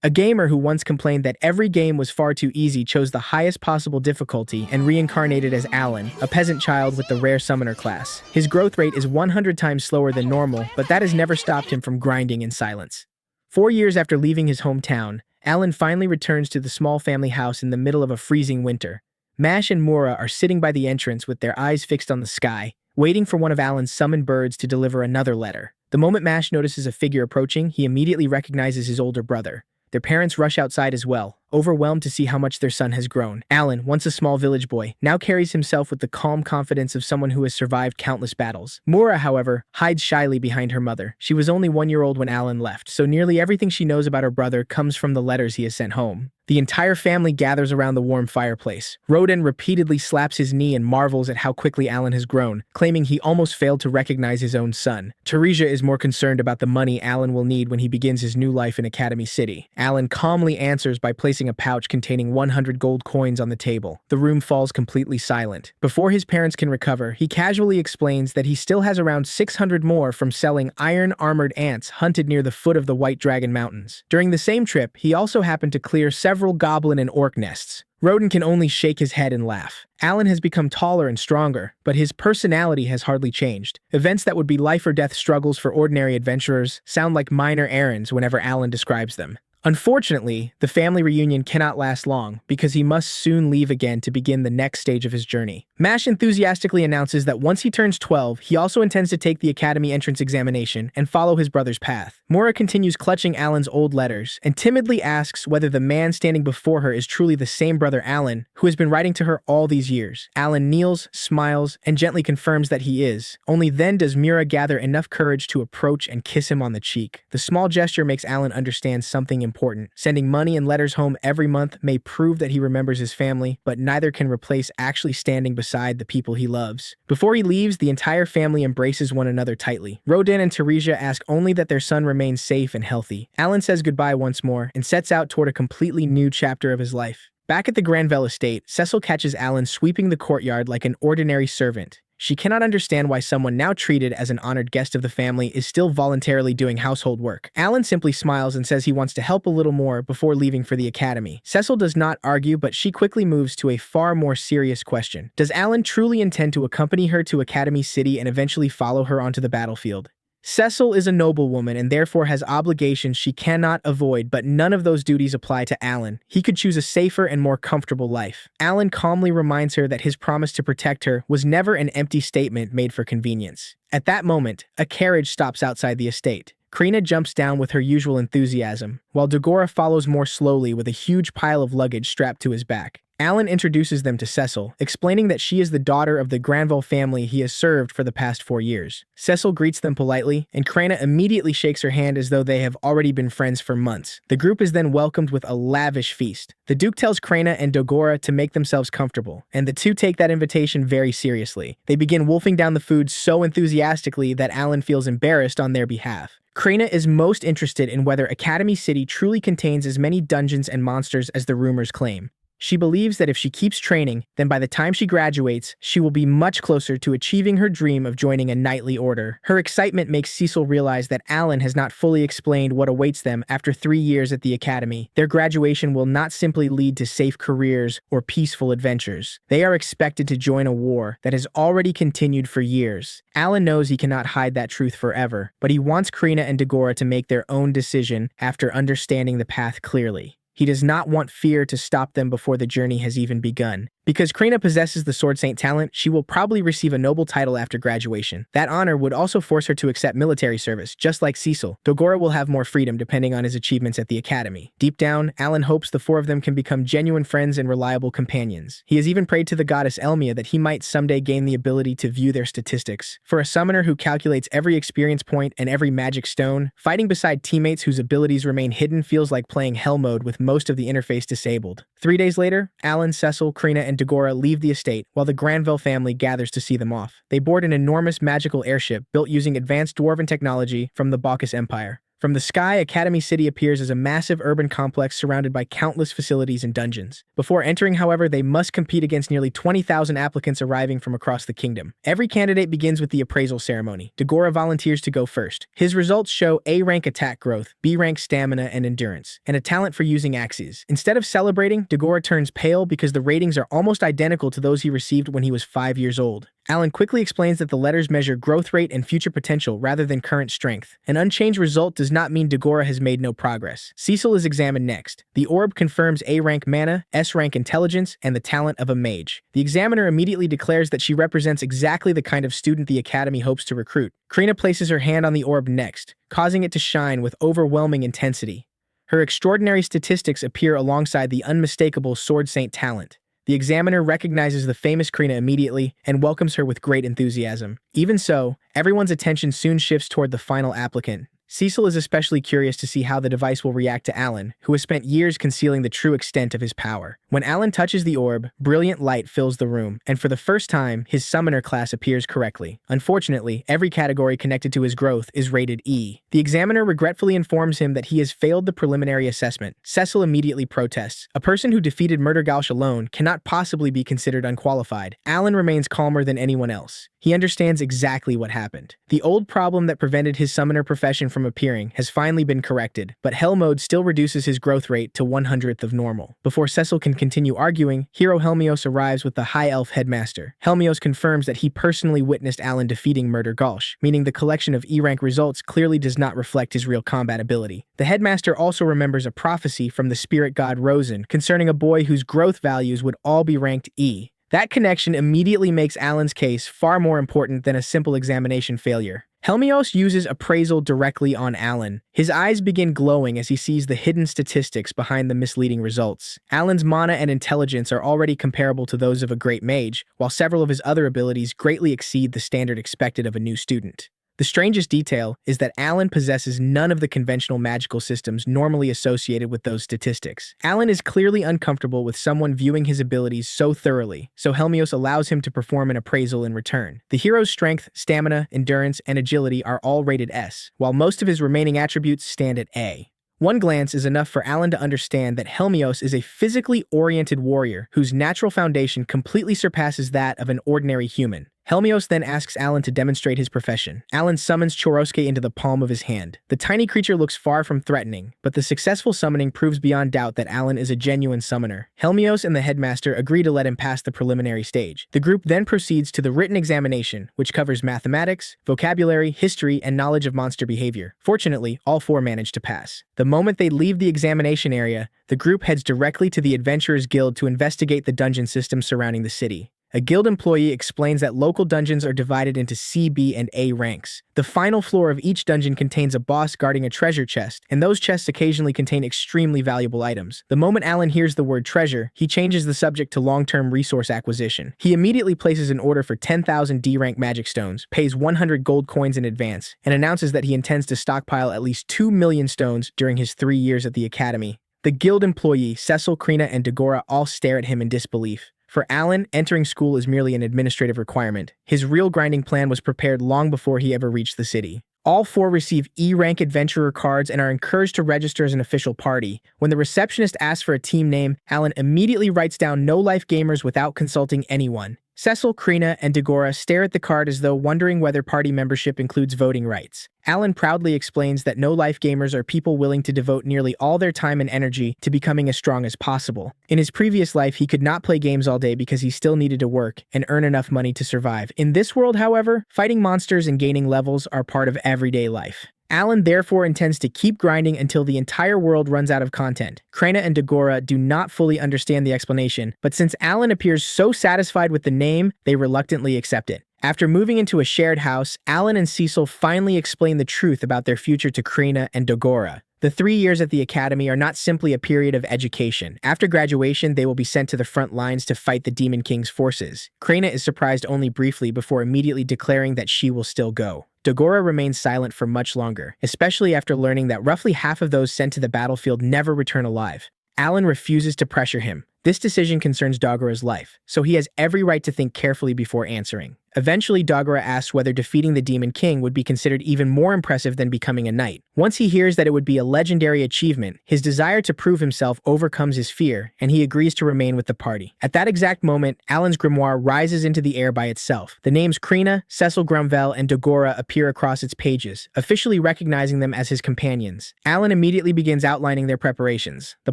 A gamer who once complained that every game was far too easy chose the highest possible difficulty and reincarnated as Alan, a peasant child with the rare summoner class. His growth rate is 100 times slower than normal, but that has never stopped him from grinding in silence. 4 years after leaving his hometown, Alan finally returns to the small family house in the middle of a freezing winter. Mash and Mura are sitting by the entrance with their eyes fixed on the sky, waiting for one of Alan's summoned birds to deliver another letter. The moment Mash notices a figure approaching, he immediately recognizes his older brother. Their parents rush outside as well, overwhelmed to see how much their son has grown. Alan, once a small village boy, now carries himself with the calm confidence of someone who has survived countless battles. Mura, however, hides shyly behind her mother. She was only 1 year old when Alan left, so nearly everything she knows about her brother comes from the letters he has sent home. The entire family gathers around the warm fireplace. Roden repeatedly slaps his knee and marvels at how quickly Alan has grown, claiming he almost failed to recognize his own son. Teresia is more concerned about the money Alan will need when he begins his new life in Academy City. Alan calmly answers by placing a pouch containing 100 gold coins on the table. The room falls completely silent. Before his parents can recover, he casually explains that he still has around 600 more from selling iron-armored ants hunted near the foot of the White Dragon Mountains. During the same trip, he also happened to clear several goblin and orc nests. Roden can only shake his head and laugh. Alan has become taller and stronger, but his personality has hardly changed. Events that would be life-or-death struggles for ordinary adventurers sound like minor errands whenever Alan describes them. Unfortunately, the family reunion cannot last long because he must soon leave again to begin the next stage of his journey. Mash enthusiastically announces that once he turns 12, he also intends to take the academy entrance examination and follow his brother's path. Mura continues clutching Alan's old letters and timidly asks whether the man standing before her is truly the same brother Alan who has been writing to her all these years. Alan kneels, smiles, and gently confirms that he is. Only then does Mura gather enough courage to approach and kiss him on the cheek. The small gesture makes Alan understand something important. Sending money and letters home every month may prove that he remembers his family, but neither can replace actually standing beside the people he loves. Before he leaves, the entire family embraces one another tightly. Roden and Teresia ask only that their son remains safe and healthy. Alan says goodbye once more and sets out toward a completely new chapter of his life. Back at the Granville estate, Cecil catches Alan sweeping the courtyard like an ordinary servant. She cannot understand why someone now treated as an honored guest of the family is still voluntarily doing household work. Alan simply smiles and says he wants to help a little more before leaving for the academy. Cecil does not argue, but she quickly moves to a far more serious question. Does Alan truly intend to accompany her to Academy City and eventually follow her onto the battlefield? Cecil is a noblewoman and therefore has obligations she cannot avoid, but none of those duties apply to Alan. He could choose a safer and more comfortable life. Alan calmly reminds her that his promise to protect her was never an empty statement made for convenience. At that moment, a carriage stops outside the estate. Krina jumps down with her usual enthusiasm, while Dagora follows more slowly with a huge pile of luggage strapped to his back. Alan introduces them to Cecil, explaining that she is the daughter of the Granville family he has served for the past 4 years. Cecil greets them politely, and Krina immediately shakes her hand as though they have already been friends for months. The group is then welcomed with a lavish feast. The Duke tells Krina and Dagora to make themselves comfortable, and the two take that invitation very seriously. They begin wolfing down the food so enthusiastically that Alan feels embarrassed on their behalf. Krina is most interested in whether Academy City truly contains as many dungeons and monsters as the rumors claim. She believes that if she keeps training, then by the time she graduates, she will be much closer to achieving her dream of joining a knightly order. Her excitement makes Cecil realize that Alan has not fully explained what awaits them after 3 years at the academy. Their graduation will not simply lead to safe careers or peaceful adventures. They are expected to join a war that has already continued for years. Alan knows he cannot hide that truth forever, but he wants Krina and Dagora to make their own decision after understanding the path clearly. He does not want fear to stop them before the journey has even begun. Because Krina possesses the Sword Saint talent, she will probably receive a noble title after graduation. That honor would also force her to accept military service, just like Cecil. Dagora will have more freedom depending on his achievements at the academy. Deep down, Alan hopes the four of them can become genuine friends and reliable companions. He has even prayed to the goddess Elmia that he might someday gain the ability to view their statistics. For a summoner who calculates every experience point and every magic stone, fighting beside teammates whose abilities remain hidden feels like playing hell mode with most of the interface disabled. 3 days later, Alan, Cecil, Krina, and Dagora leave the estate while the Granville family gathers to see them off. They board an enormous magical airship built using advanced dwarven technology from the Bacchus Empire. From the sky, Academy City appears as a massive urban complex surrounded by countless facilities and dungeons. Before entering, however, they must compete against nearly 20,000 applicants arriving from across the kingdom. Every candidate begins with the appraisal ceremony. Dagora volunteers to go first. His results show A-rank attack growth, B-rank stamina and endurance, and a talent for using axes. Instead of celebrating, Dagora turns pale because the ratings are almost identical to those he received when he was 5 years old. Alan quickly explains that the letters measure growth rate and future potential rather than current strength. An unchanged result does not mean Dagora has made no progress. Cecil is examined next. The orb confirms A-rank mana, S-rank intelligence, and the talent of a mage. The examiner immediately declares that she represents exactly the kind of student the Academy hopes to recruit. Krina places her hand on the orb next, causing it to shine with overwhelming intensity. Her extraordinary statistics appear alongside the unmistakable Sword Saint talent. The examiner recognizes the famous Krina immediately and welcomes her with great enthusiasm. Even so, everyone's attention soon shifts toward the final applicant. Cecil is especially curious to see how the device will react to Alan, who has spent years concealing the true extent of his power. When Alan touches the orb, brilliant light fills the room, and for the first time, his summoner class appears correctly. Unfortunately, every category connected to his growth is rated E. The examiner regretfully informs him that he has failed the preliminary assessment. Cecil immediately protests. A person who defeated Murder Gauche alone cannot possibly be considered unqualified. Alan remains calmer than anyone else. He understands exactly what happened. The old problem that prevented his summoner profession from appearing has finally been corrected, but Hell Mode still reduces his growth rate to 1/100th of normal. Before Cecil can continue arguing, Hero Helmios arrives with the High Elf headmaster. Helmios confirms that he personally witnessed Alan defeating Murder Gauche, meaning the collection of E-rank results clearly does not reflect his real combat ability. The headmaster also remembers a prophecy from the spirit god Rosen concerning a boy whose growth values would all be ranked E. That connection immediately makes Alan's case far more important than a simple examination failure. Helmios uses appraisal directly on Alan. His eyes begin glowing as he sees the hidden statistics behind the misleading results. Alan's mana and intelligence are already comparable to those of a great mage, while several of his other abilities greatly exceed the standard expected of a new student. The strangest detail is that Alan possesses none of the conventional magical systems normally associated with those statistics. Alan is clearly uncomfortable with someone viewing his abilities so thoroughly, so Helmios allows him to perform an appraisal in return. The hero's strength, stamina, endurance, and agility are all rated S, while most of his remaining attributes stand at A. One glance is enough for Alan to understand that Helmios is a physically oriented warrior whose natural foundation completely surpasses that of an ordinary human. Helmios then asks Alan to demonstrate his profession. Alan summons Chorosuke into the palm of his hand. The tiny creature looks far from threatening, but the successful summoning proves beyond doubt that Alan is a genuine summoner. Helmios and the headmaster agree to let him pass the preliminary stage. The group then proceeds to the written examination, which covers mathematics, vocabulary, history, and knowledge of monster behavior. Fortunately, all four manage to pass. The moment they leave the examination area, the group heads directly to the Adventurers Guild to investigate the dungeon system surrounding the city. A guild employee explains that local dungeons are divided into C, B, and A ranks. The final floor of each dungeon contains a boss guarding a treasure chest, and those chests occasionally contain extremely valuable items. The moment Alan hears the word treasure, he changes the subject to long-term resource acquisition. He immediately places an order for 10,000 D-rank magic stones, pays 100 gold coins in advance, and announces that he intends to stockpile at least 2 million stones during his 3 years at the academy. The guild employee, Cecil, Krina, and Dagora all stare at him in disbelief. For Alan, entering school is merely an administrative requirement. His real grinding plan was prepared long before he ever reached the city. All four receive E-rank adventurer cards and are encouraged to register as an official party. When the receptionist asks for a team name, Alan immediately writes down no-life gamers without consulting anyone. Cecil, Krina, and Dagora stare at the card as though wondering whether party membership includes voting rights. Alan proudly explains that no-life gamers are people willing to devote nearly all their time and energy to becoming as strong as possible. In his previous life, he could not play games all day because he still needed to work and earn enough money to survive. In this world, however, fighting monsters and gaining levels are part of everyday life. Alan therefore intends to keep grinding until the entire world runs out of content. Krina and Dagora do not fully understand the explanation, but since Alan appears so satisfied with the name, they reluctantly accept it. After moving into a shared house, Alan and Cecil finally explain the truth about their future to Krina and Dagora. The 3 years at the academy are not simply a period of education. After graduation, they will be sent to the front lines to fight the Demon King's forces. Krina is surprised only briefly before immediately declaring that she will still go. Dagora remains silent for much longer, especially after learning that roughly half of those sent to the battlefield never return alive. Alan refuses to pressure him. This decision concerns Dagora's life, so he has every right to think carefully before answering. Eventually, Dogora asks whether defeating the Demon King would be considered even more impressive than becoming a knight. Once he hears that it would be a legendary achievement, his desire to prove himself overcomes his fear, and he agrees to remain with the party. At that exact moment, Alan's grimoire rises into the air by itself. The names Krina, Cecil Grumvel, and Dogora appear across its pages, officially recognizing them as his companions. Alan immediately begins outlining their preparations. The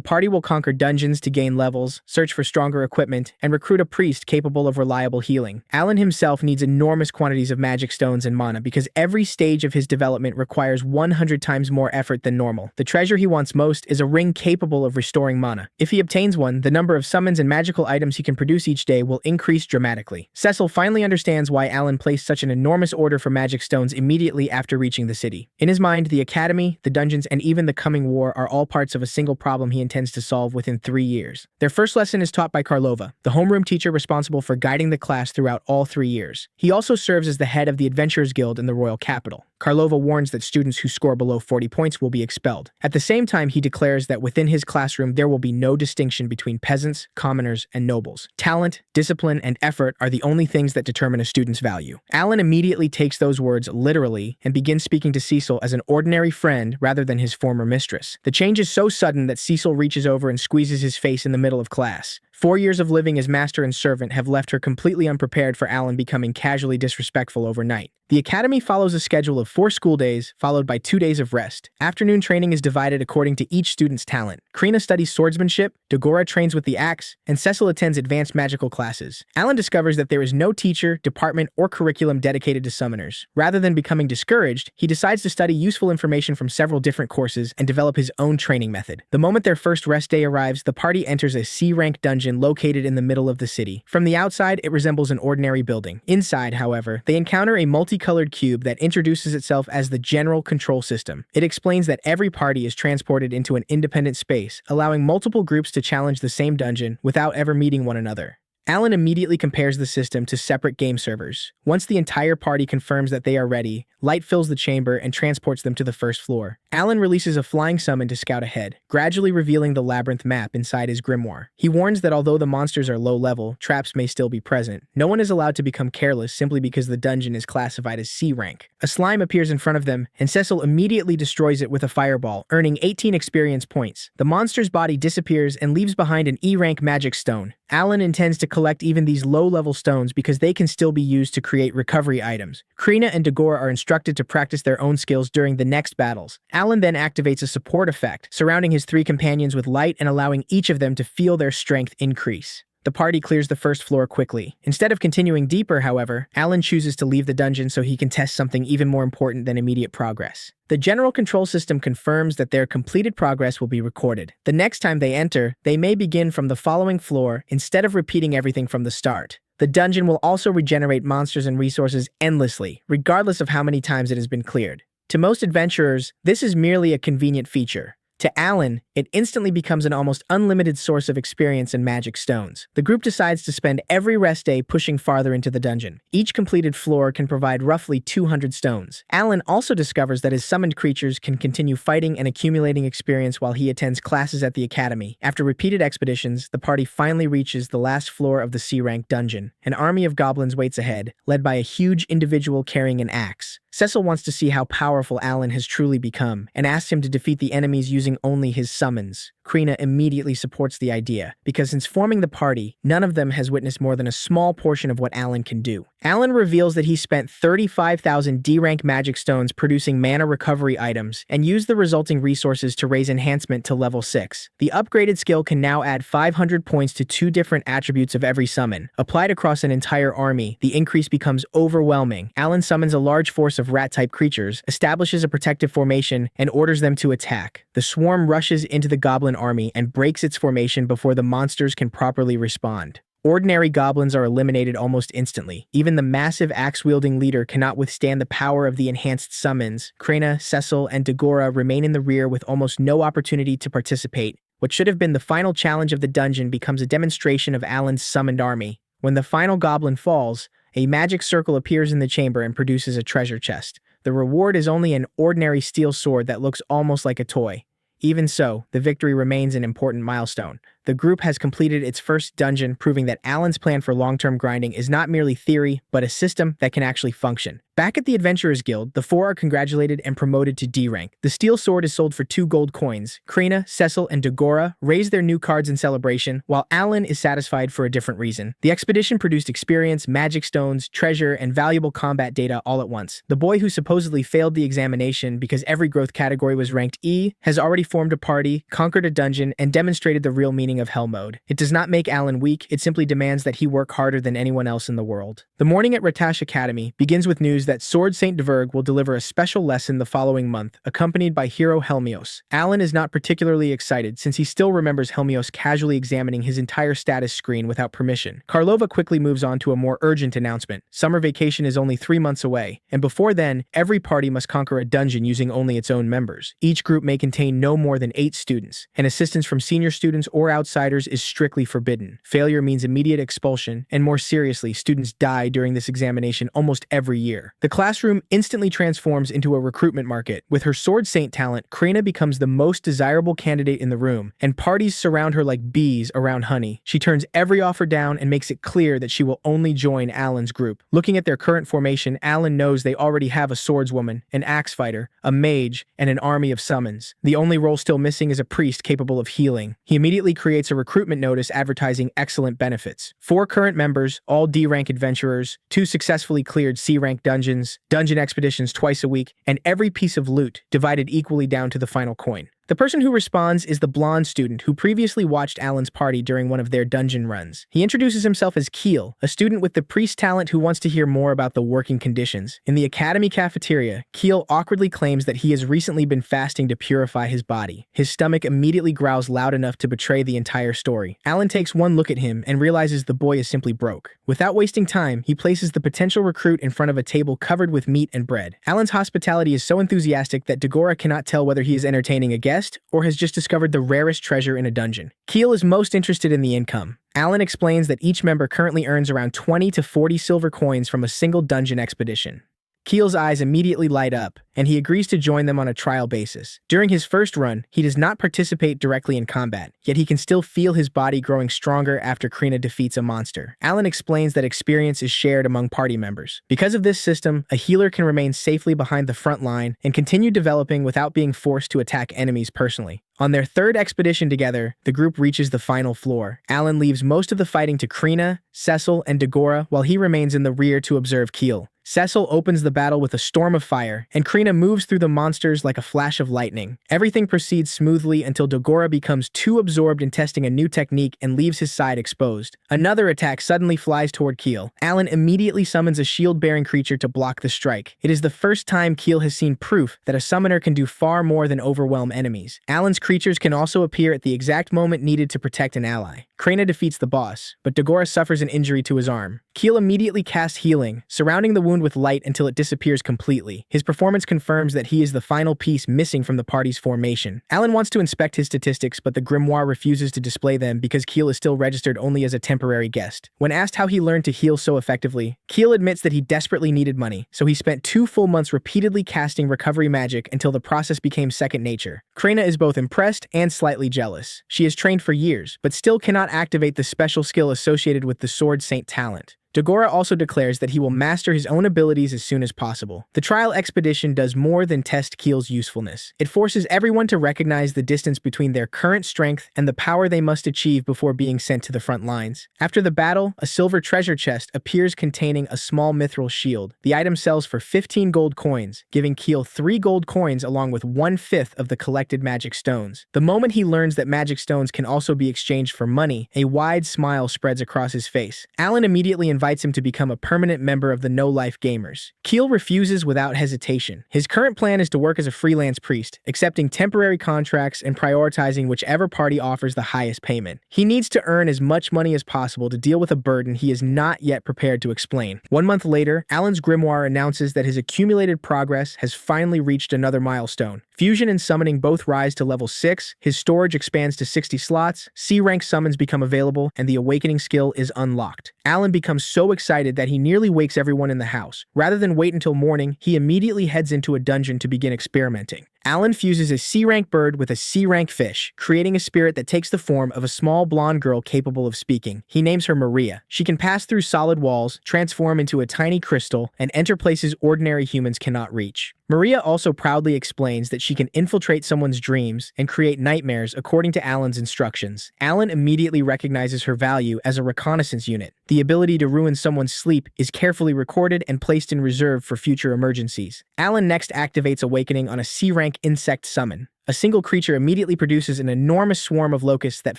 party will conquer dungeons to gain levels, search for stronger equipment, and recruit a priest capable of reliable healing. Alan himself needs enormous quantities of magic stones and mana because every stage of his development requires 100 times more effort than normal. The treasure he wants most is a ring capable of restoring mana. If he obtains one, the number of summons and magical items he can produce each day will increase dramatically. Cecil finally understands why Alan placed such an enormous order for magic stones immediately after reaching the city. In his mind, the academy, the dungeons, and even the coming war are all parts of a single problem he intends to solve within 3 years. Their first lesson is taught by Karlova, the homeroom teacher responsible for guiding the class throughout all 3 years. He also serves as the head of the Adventurers Guild in the royal capital. Karlova warns that students who score below 40 points will be expelled. At the same time, he declares that within his classroom there will be no distinction between peasants, commoners, and nobles. Talent, discipline, and effort are the only things that determine a student's value. Alan immediately takes those words literally and begins speaking to Cecil as an ordinary friend rather than his former mistress. The change is so sudden that Cecil reaches over and squeezes his face in the middle of class. 4 years of living as master and servant have left her completely unprepared for Alan becoming casually disrespectful overnight. The academy follows a schedule of 4 school days, followed by 2 days of rest. Afternoon training is divided according to each student's talent. Krina studies swordsmanship, Dogora trains with the axe, and Cecil attends advanced magical classes. Alan discovers that there is no teacher, department, or curriculum dedicated to summoners. Rather than becoming discouraged, he decides to study useful information from several different courses and develop his own training method. The moment their first rest day arrives, the party enters a C-rank dungeon located in the middle of the city. From the outside, it resembles an ordinary building. Inside, however, they encounter a multicolored cube that introduces itself as the General Control System. It explains that every party is transported into an independent space, allowing multiple groups to challenge the same dungeon without ever meeting one another. Alan immediately compares the system to separate game servers. Once the entire party confirms that they are ready, light fills the chamber and transports them to the first floor. Alan releases a flying summon to scout ahead, gradually revealing the labyrinth map inside his grimoire. He warns that although the monsters are low level, traps may still be present. No one is allowed to become careless simply because the dungeon is classified as C rank. A slime appears in front of them, and Cecil immediately destroys it with a fireball, earning 18 experience points. The monster's body disappears and leaves behind an E rank magic stone. Alan intends to collect even these low-level stones because they can still be used to create recovery items. Krina and Dogora are instructed to practice their own skills during the next battles. Alan then activates a support effect, surrounding his 3 companions with light and allowing each of them to feel their strength increase. The party clears the first floor quickly. Instead of continuing deeper, however, Alan chooses to leave the dungeon so he can test something even more important than immediate progress. The General Control System confirms that their completed progress will be recorded. The next time they enter, they may begin from the following floor instead of repeating everything from the start. The dungeon will also regenerate monsters and resources endlessly, regardless of how many times it has been cleared. To most adventurers, this is merely a convenient feature. To Alan, it instantly becomes an almost unlimited source of experience and magic stones. The group decides to spend every rest day pushing farther into the dungeon. Each completed floor can provide roughly 200 stones. Alan also discovers that his summoned creatures can continue fighting and accumulating experience while he attends classes at the academy. After repeated expeditions, the party finally reaches the last floor of the C-rank dungeon. An army of goblins waits ahead, led by a huge individual carrying an axe. Cecil wants to see how powerful Alan has truly become, and asks him to defeat the enemies using only his summons. Krina immediately supports the idea, because since forming the party, none of them has witnessed more than a small portion of what Alan can do. Alan reveals that he spent 35,000 D-rank magic stones producing mana recovery items, and used the resulting resources to raise enhancement to level 6. The upgraded skill can now add 500 points to 2 different attributes of every summon. Applied across an entire army, the increase becomes overwhelming. Alan summons a large force of rat-type creatures, establishes a protective formation, and orders them to attack. The swarm rushes into the goblin army and breaks its formation before the monsters can properly respond. Ordinary goblins are eliminated almost instantly. Even the massive axe-wielding leader cannot withstand the power of the enhanced summons. Krina, Cecil, and Dogora remain in the rear with almost no opportunity to participate. What should have been the final challenge of the dungeon becomes a demonstration of Alan's summoned army. When the final goblin falls, a magic circle appears in the chamber and produces a treasure chest. The reward is only an ordinary steel sword that looks almost like a toy. Even so, the victory remains an important milestone. The group has completed its first dungeon, proving that Alan's plan for long-term grinding is not merely theory, but a system that can actually function. Back at the Adventurers Guild, the four are congratulated and promoted to D rank. The steel sword is sold for 2 gold coins. Krina, Cecil, and Dagora raise their new cards in celebration, while Alan is satisfied for a different reason. The expedition produced experience, magic stones, treasure, and valuable combat data all at once. The boy who supposedly failed the examination because every growth category was ranked E has already formed a party, conquered a dungeon, and demonstrated the real meaning of hell mode. It does not make Alan weak, it simply demands that he work harder than anyone else in the world. The morning at Ratash Academy begins with news that Sword Saint Diverg will deliver a special lesson the following month, accompanied by hero Helmios. Alan is not particularly excited since he still remembers Helmios casually examining his entire status screen without permission. Karlova quickly moves on to a more urgent announcement. Summer vacation is only 3 months away, and before then, every party must conquer a dungeon using only its own members. Each group may contain no more than 8 students, and assistance from senior students or outsiders is strictly forbidden. Failure means immediate expulsion, and more seriously, students die during this examination almost every year. The classroom instantly transforms into a recruitment market. With her Sword Saint talent, Krina becomes the most desirable candidate in the room, and parties surround her like bees around honey. She turns every offer down and makes it clear that she will only join Alan's group. Looking at their current formation, Alan knows they already have a swordswoman, an axe fighter, a mage, and an army of summons. The only role still missing is a priest capable of healing. He immediately creates a recruitment notice advertising excellent benefits. 4 current members, all D-rank adventurers, 2 successfully cleared C-rank dungeons, dungeon expeditions twice a week, and every piece of loot divided equally down to the final coin. The person who responds is the blonde student who previously watched Alan's party during one of their dungeon runs. He introduces himself as Keel, a student with the priest talent who wants to hear more about the working conditions. In the academy cafeteria, Keel awkwardly claims that he has recently been fasting to purify his body. His stomach immediately growls loud enough to betray the entire story. Alan takes one look at him and realizes the boy is simply broke. Without wasting time, he places the potential recruit in front of a table covered with meat and bread. Alan's hospitality is so enthusiastic that Dagora cannot tell whether he is entertaining a guest or has just discovered the rarest treasure in a dungeon. Keel is most interested in the income. Alan explains that each member currently earns around 20 to 40 silver coins from a single dungeon expedition. Keel's eyes immediately light up, and he agrees to join them on a trial basis. During his first run, he does not participate directly in combat, yet he can still feel his body growing stronger after Krina defeats a monster. Alan explains that experience is shared among party members. Because of this system, a healer can remain safely behind the front line and continue developing without being forced to attack enemies personally. On their 3rd expedition together, the group reaches the final floor. Alan leaves most of the fighting to Krina, Cecil, and Dagora while he remains in the rear to observe Keel. Cecil opens the battle with a storm of fire, and Krina moves through the monsters like a flash of lightning. Everything proceeds smoothly until Dagora becomes too absorbed in testing a new technique and leaves his side exposed. Another attack suddenly flies toward Keel. Alan immediately summons a shield-bearing creature to block the strike. It is the first time Keel has seen proof that a summoner can do far more than overwhelm enemies. Alan's creatures can also appear at the exact moment needed to protect an ally. Krina defeats the boss, but Dagora suffers an injury to his arm. Keel immediately casts healing, surrounding the wound with light until it disappears completely. His performance confirms that he is the final piece missing from the party's formation. Alan wants to inspect his statistics, but the grimoire refuses to display them because Keel is still registered only as a temporary guest. When asked how he learned to heal so effectively, Keel admits that he desperately needed money, so he spent 2 full months repeatedly casting recovery magic until the process became second nature. Krina is both impressed and slightly jealous. She has trained for years, but still cannot activate the special skill associated with the Sword Saint talent. Dagora also declares that he will master his own abilities as soon as possible. The trial expedition does more than test Keel's usefulness. It forces everyone to recognize the distance between their current strength and the power they must achieve before being sent to the front lines. After the battle, a silver treasure chest appears containing a small mithril shield. The item sells for 15 gold coins, giving Keel 3 gold coins along with 1/5 of the collected magic stones. The moment he learns that magic stones can also be exchanged for money, a wide smile spreads across his face. Alan immediately invites him to become a permanent member of the No Life Gamers. Keel refuses without hesitation. His current plan is to work as a freelance priest, accepting temporary contracts and prioritizing whichever party offers the highest payment. He needs to earn as much money as possible to deal with a burden he is not yet prepared to explain. 1 month later, Alan's grimoire announces that his accumulated progress has finally reached another milestone. Fusion and summoning both rise to level 6, his storage expands to 60 slots, C-rank summons become available, and the awakening skill is unlocked. Alan becomes so excited that he nearly wakes everyone in the house. Rather than wait until morning, he immediately heads into a dungeon to begin experimenting. Alan fuses a C-rank bird with a C-rank fish, creating a spirit that takes the form of a small blonde girl capable of speaking. He names her Maria. She can pass through solid walls, transform into a tiny crystal, and enter places ordinary humans cannot reach. Maria also proudly explains that she can infiltrate someone's dreams and create nightmares according to Alan's instructions. Alan immediately recognizes her value as a reconnaissance unit. The ability to ruin someone's sleep is carefully recorded and placed in reserve for future emergencies. Alan next activates Awakening on a C-rank insect summon. A single creature immediately produces an enormous swarm of locusts that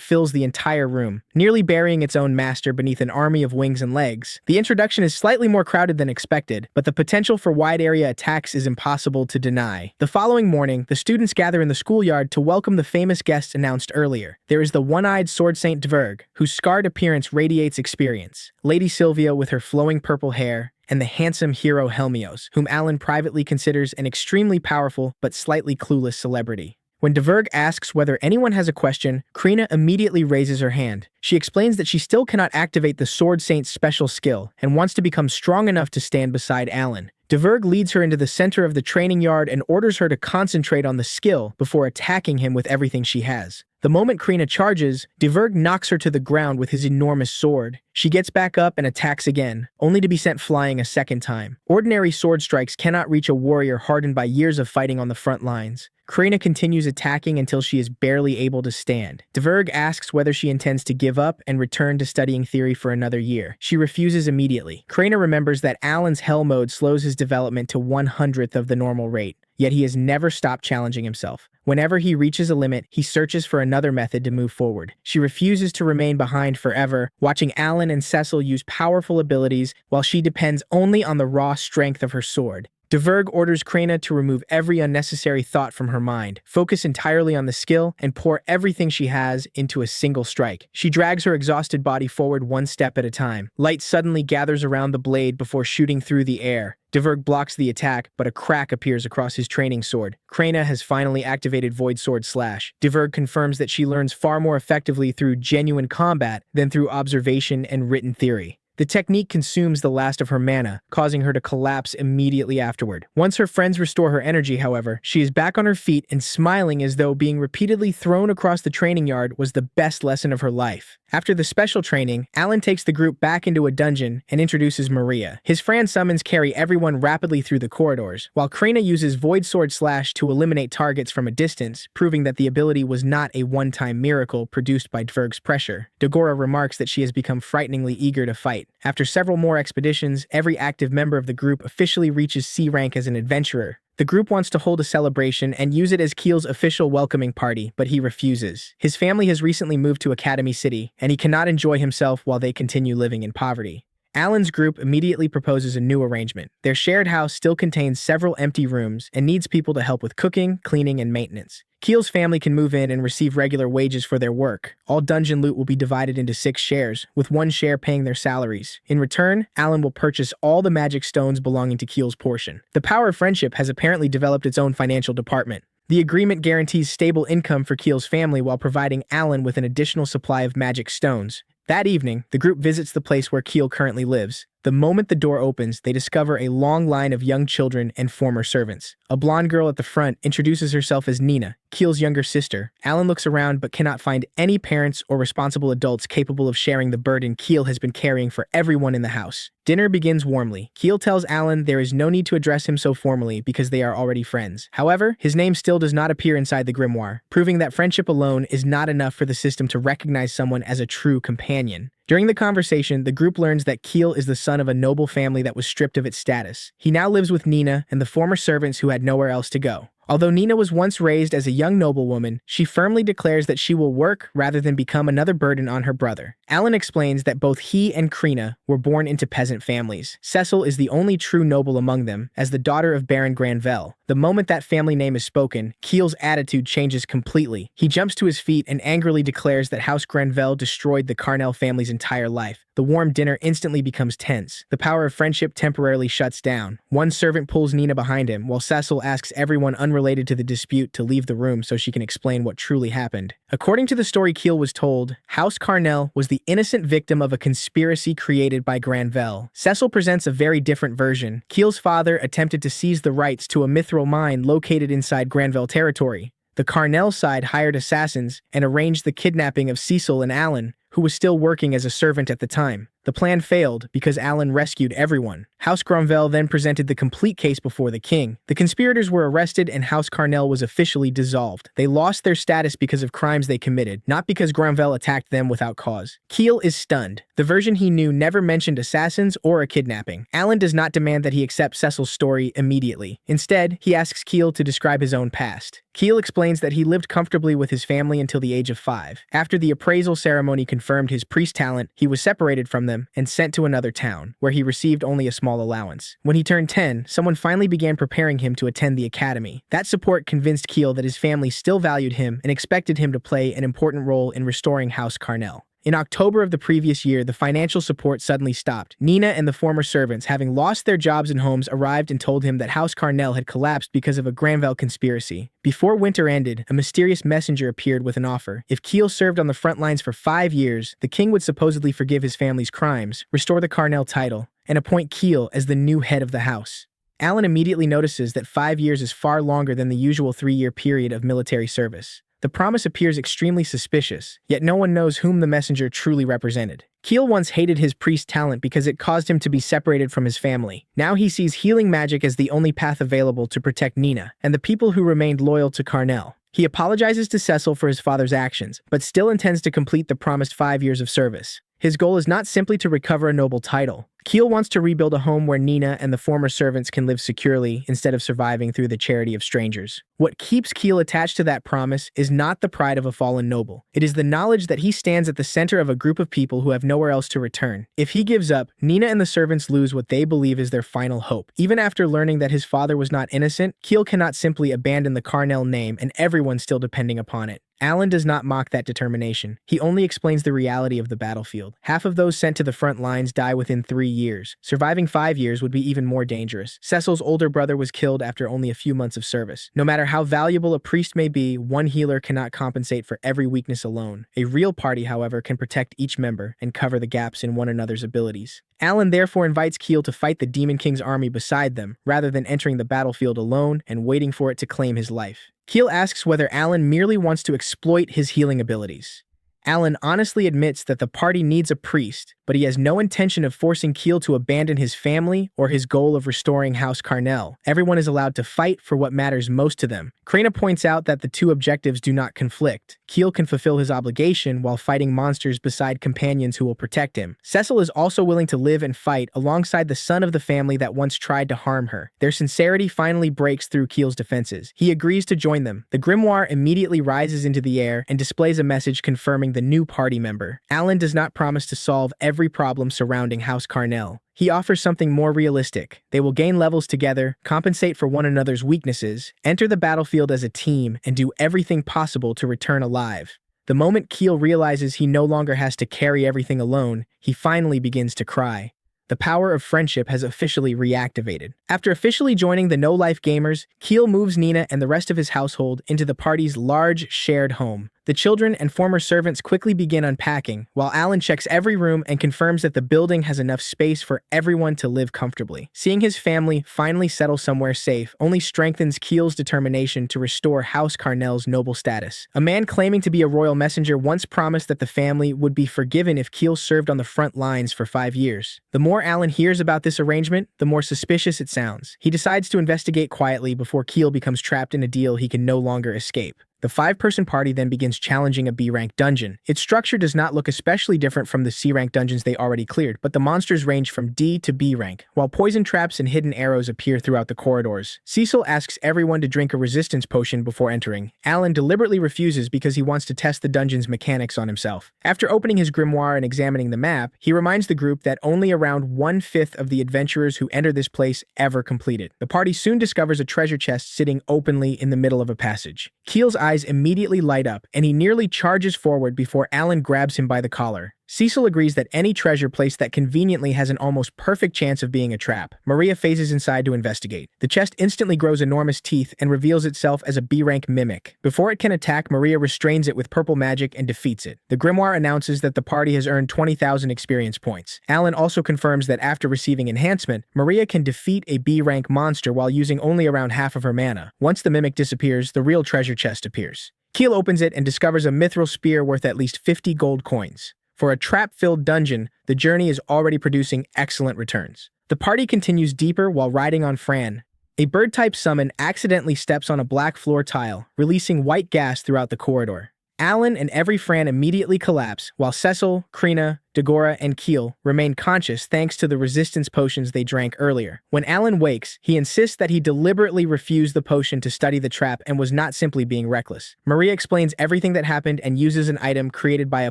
fills the entire room, nearly burying its own master beneath an army of wings and legs. The introduction is slightly more crowded than expected, but the potential for wide-area attacks is impossible to deny. The following morning, the students gather in the schoolyard to welcome the famous guests announced earlier. There is the one-eyed sword saint Dverg, whose scarred appearance radiates experience, Lady Sylvia with her flowing purple hair, and the handsome hero Helmios, whom Alan privately considers an extremely powerful but slightly clueless celebrity. When Dverg asks whether anyone has a question, Krina immediately raises her hand. She explains that she still cannot activate the Sword Saint's special skill and wants to become strong enough to stand beside Alan. Dverg leads her into the center of the training yard and orders her to concentrate on the skill before attacking him with everything she has. The moment Krina charges, Dverg knocks her to the ground with his enormous sword. She gets back up and attacks again, only to be sent flying a second time. Ordinary sword strikes cannot reach a warrior hardened by years of fighting on the front lines. Krina continues attacking until she is barely able to stand. Dverg asks whether she intends to give up and return to studying theory for another year. She refuses immediately. Krina remembers that Alan's hell mode slows his development to 1/100th of the normal rate, yet he has never stopped challenging himself. Whenever he reaches a limit, he searches for another method to move forward. She refuses to remain behind forever, watching Alan and Cecil use powerful abilities while she depends only on the raw strength of her sword. Dverg orders Krina to remove every unnecessary thought from her mind, focus entirely on the skill, and pour everything she has into a single strike. She drags her exhausted body forward one step at a time. Light suddenly gathers around the blade before shooting through the air. Dverg blocks the attack, but a crack appears across his training sword. Krina has finally activated Void Sword Slash. Dverg confirms that she learns far more effectively through genuine combat than through observation and written theory. The technique consumes the last of her mana, causing her to collapse immediately afterward. Once her friends restore her energy, however, she is back on her feet and smiling as though being repeatedly thrown across the training yard was the best lesson of her life. After the special training, Alan takes the group back into a dungeon and introduces Maria. His Fran summons carry everyone rapidly through the corridors, while Krina uses Void Sword Slash to eliminate targets from a distance, proving that the ability was not a one-time miracle produced by Dverg's pressure. Dagora remarks that she has become frighteningly eager to fight. After several more expeditions, every active member of the group officially reaches C rank as an adventurer. The group wants to hold a celebration and use it as Keel's official welcoming party, but he refuses. His family has recently moved to Academy City, and he cannot enjoy himself while they continue living in poverty. Alan's group immediately proposes a new arrangement. Their shared house still contains several empty rooms and needs people to help with cooking, cleaning, and maintenance. Keel's family can move in and receive regular wages for their work. All dungeon loot will be divided into 6 shares, with 1 share paying their salaries. In return, Alan will purchase all the magic stones belonging to Keel's portion. The power of friendship has apparently developed its own financial department. The agreement guarantees stable income for Keel's family while providing Alan with an additional supply of magic stones. That evening, the group visits the place where Keel currently lives. The moment the door opens, they discover a long line of young children and former servants. A blonde girl at the front introduces herself as Nina, Keel's younger sister. Alan looks around but cannot find any parents or responsible adults capable of sharing the burden Keel has been carrying for everyone in the house. Dinner begins warmly. Keel tells Alan there is no need to address him so formally because they are already friends. However, his name still does not appear inside the grimoire, proving that friendship alone is not enough for the system to recognize someone as a true companion. During the conversation, the group learns that Keel is the son of a noble family that was stripped of its status. He now lives with Nina and the former servants who had nowhere else to go. Although Nina was once raised as a young noblewoman, she firmly declares that she will work rather than become another burden on her brother. Alan explains that both he and Krina were born into peasant families. Cecil is the only true noble among them, as the daughter of Baron Granvelle. The moment that family name is spoken, Keel's attitude changes completely. He jumps to his feet and angrily declares that House Granvelle destroyed the Carnell family's entire life. the warm dinner instantly becomes tense. The power of friendship temporarily shuts down. One servant pulls Nina behind him, while Cecil asks everyone unrelated to the dispute to leave the room so she can explain what truly happened. According to the story Keel was told, House Carnell was the innocent victim of a conspiracy created by Granvelle. Cecil presents a very different version. Keel's father attempted to seize the rights to a mithril mine located inside Granvelle territory. The Carnell side hired assassins and arranged the kidnapping of Cecil and Alan, who was still working as a servant at the time. The plan failed because Alan rescued everyone. House Granvelle then presented the complete case before the king. The conspirators were arrested and House Carnell was officially dissolved. They lost their status because of crimes they committed, not because Granvelle attacked them without cause. Keel is stunned. The version he knew never mentioned assassins or a kidnapping. Alan does not demand that he accept Cecil's story immediately. Instead, he asks Keel to describe his own past. Keel explains that he lived comfortably with his family until the age of 5. After the appraisal ceremony confirmed his priest talent, he was separated from them and sent to another town, where he received only a small allowance. When he turned 10, someone finally began preparing him to attend the academy. That support convinced Keel that his family still valued him and expected him to play an important role in restoring House Carnell. In October of the previous year, the financial support suddenly stopped. Nina and the former servants, having lost their jobs and homes, arrived and told him that House Carnell had collapsed because of a Granvelle conspiracy. Before winter ended, a mysterious messenger appeared with an offer. If Keel served on the front lines for 5 years, the king would supposedly forgive his family's crimes, restore the Carnell title, and appoint Keel as the new head of the house. Alan immediately notices that 5 years is far longer than the usual 3-year period of military service. The promise appears extremely suspicious, yet no one knows whom the messenger truly represented. Keel once hated his priest talent because it caused him to be separated from his family. Now he sees healing magic as the only path available to protect Nina and the people who remained loyal to Carnell. He apologizes to Cecil for his father's actions, but still intends to complete the promised 5 years of service. His goal is not simply to recover a noble title. Keel wants to rebuild a home where Nina and the former servants can live securely instead of surviving through the charity of strangers. What keeps Keel attached to that promise is not the pride of a fallen noble. It is the knowledge that he stands at the center of a group of people who have nowhere else to return. If he gives up, Nina and the servants lose what they believe is their final hope. Even after learning that his father was not innocent, Keel cannot simply abandon the Carnell name and everyone still depending upon it. Alan does not mock that determination. He only explains the reality of the battlefield. Half of those sent to the front lines die within 3 years. Surviving 5 years would be even more dangerous. Cecil's older brother was killed after only a few months of service. No matter how valuable a priest may be, one healer cannot compensate for every weakness alone. A real party, however, can protect each member and cover the gaps in one another's abilities. Alan therefore invites Keel to fight the Demon King's army beside them, rather than entering the battlefield alone and waiting for it to claim his life. Keel asks whether Alan merely wants to exploit his healing abilities. Alan honestly admits that the party needs a priest, but he has no intention of forcing Keel to abandon his family or his goal of restoring House Carnell. Everyone is allowed to fight for what matters most to them. Krana points out that the two objectives do not conflict. Keel can fulfill his obligation while fighting monsters beside companions who will protect him. Cecil is also willing to live and fight alongside the son of the family that once tried to harm her. Their sincerity finally breaks through Keel's defenses. He agrees to join them. The grimoire immediately rises into the air and displays a message confirming the new party member. Alan does not promise to solve every problem surrounding House Carnell. He offers something more realistic. They will gain levels together, compensate for one another's weaknesses, enter the battlefield as a team, and do everything possible to return alive. The moment Keel realizes he no longer has to carry everything alone, he finally begins to cry. The power of friendship has officially reactivated. After officially joining the no-life gamers, Keel moves Nina and the rest of his household into the party's large, shared home. The children and former servants quickly begin unpacking, while Alan checks every room and confirms that the building has enough space for everyone to live comfortably. Seeing his family finally settle somewhere safe only strengthens Keel's determination to restore House Carnell's noble status. A man claiming to be a royal messenger once promised that the family would be forgiven if Keel served on the front lines for 5 years. The more Alan hears about this arrangement, the more suspicious it sounds. He decides to investigate quietly before Keel becomes trapped in a deal he can no longer escape. The 5-person party then begins challenging a B-rank dungeon. Its structure does not look especially different from the C-rank dungeons they already cleared, but the monsters range from D to B rank, while poison traps and hidden arrows appear throughout the corridors. Cecil asks everyone to drink a resistance potion before entering. Alan deliberately refuses because he wants to test the dungeon's mechanics on himself. After opening his grimoire and examining the map, he reminds the group that only around 1/5 of the adventurers who enter this place ever completed. The party soon discovers a treasure chest sitting openly in the middle of a passage. Keel's eyes immediately light up, and he nearly charges forward before Alan grabs him by the collar. Cecil agrees that any treasure placed that conveniently has an almost perfect chance of being a trap. Maria phases inside to investigate. The chest instantly grows enormous teeth and reveals itself as a B-rank mimic. Before it can attack, Maria restrains it with purple magic and defeats it. The grimoire announces that the party has earned 20,000 experience points. Alan also confirms that after receiving enhancement, Maria can defeat a B-rank monster while using only around half of her mana. Once the mimic disappears, the real treasure chest appears. Keel opens it and discovers a mithril spear worth at least 50 gold coins. For a trap-filled dungeon, the journey is already producing excellent returns. The party continues deeper while riding on Fran. A bird-type summon accidentally steps on a black floor tile, releasing white gas throughout the corridor. Alan and every Fran immediately collapse, while Cecil, Krina, Dagora, and Keel remain conscious thanks to the resistance potions they drank earlier. When Alan wakes, he insists that he deliberately refused the potion to study the trap and was not simply being reckless. Maria explains everything that happened and uses an item created by a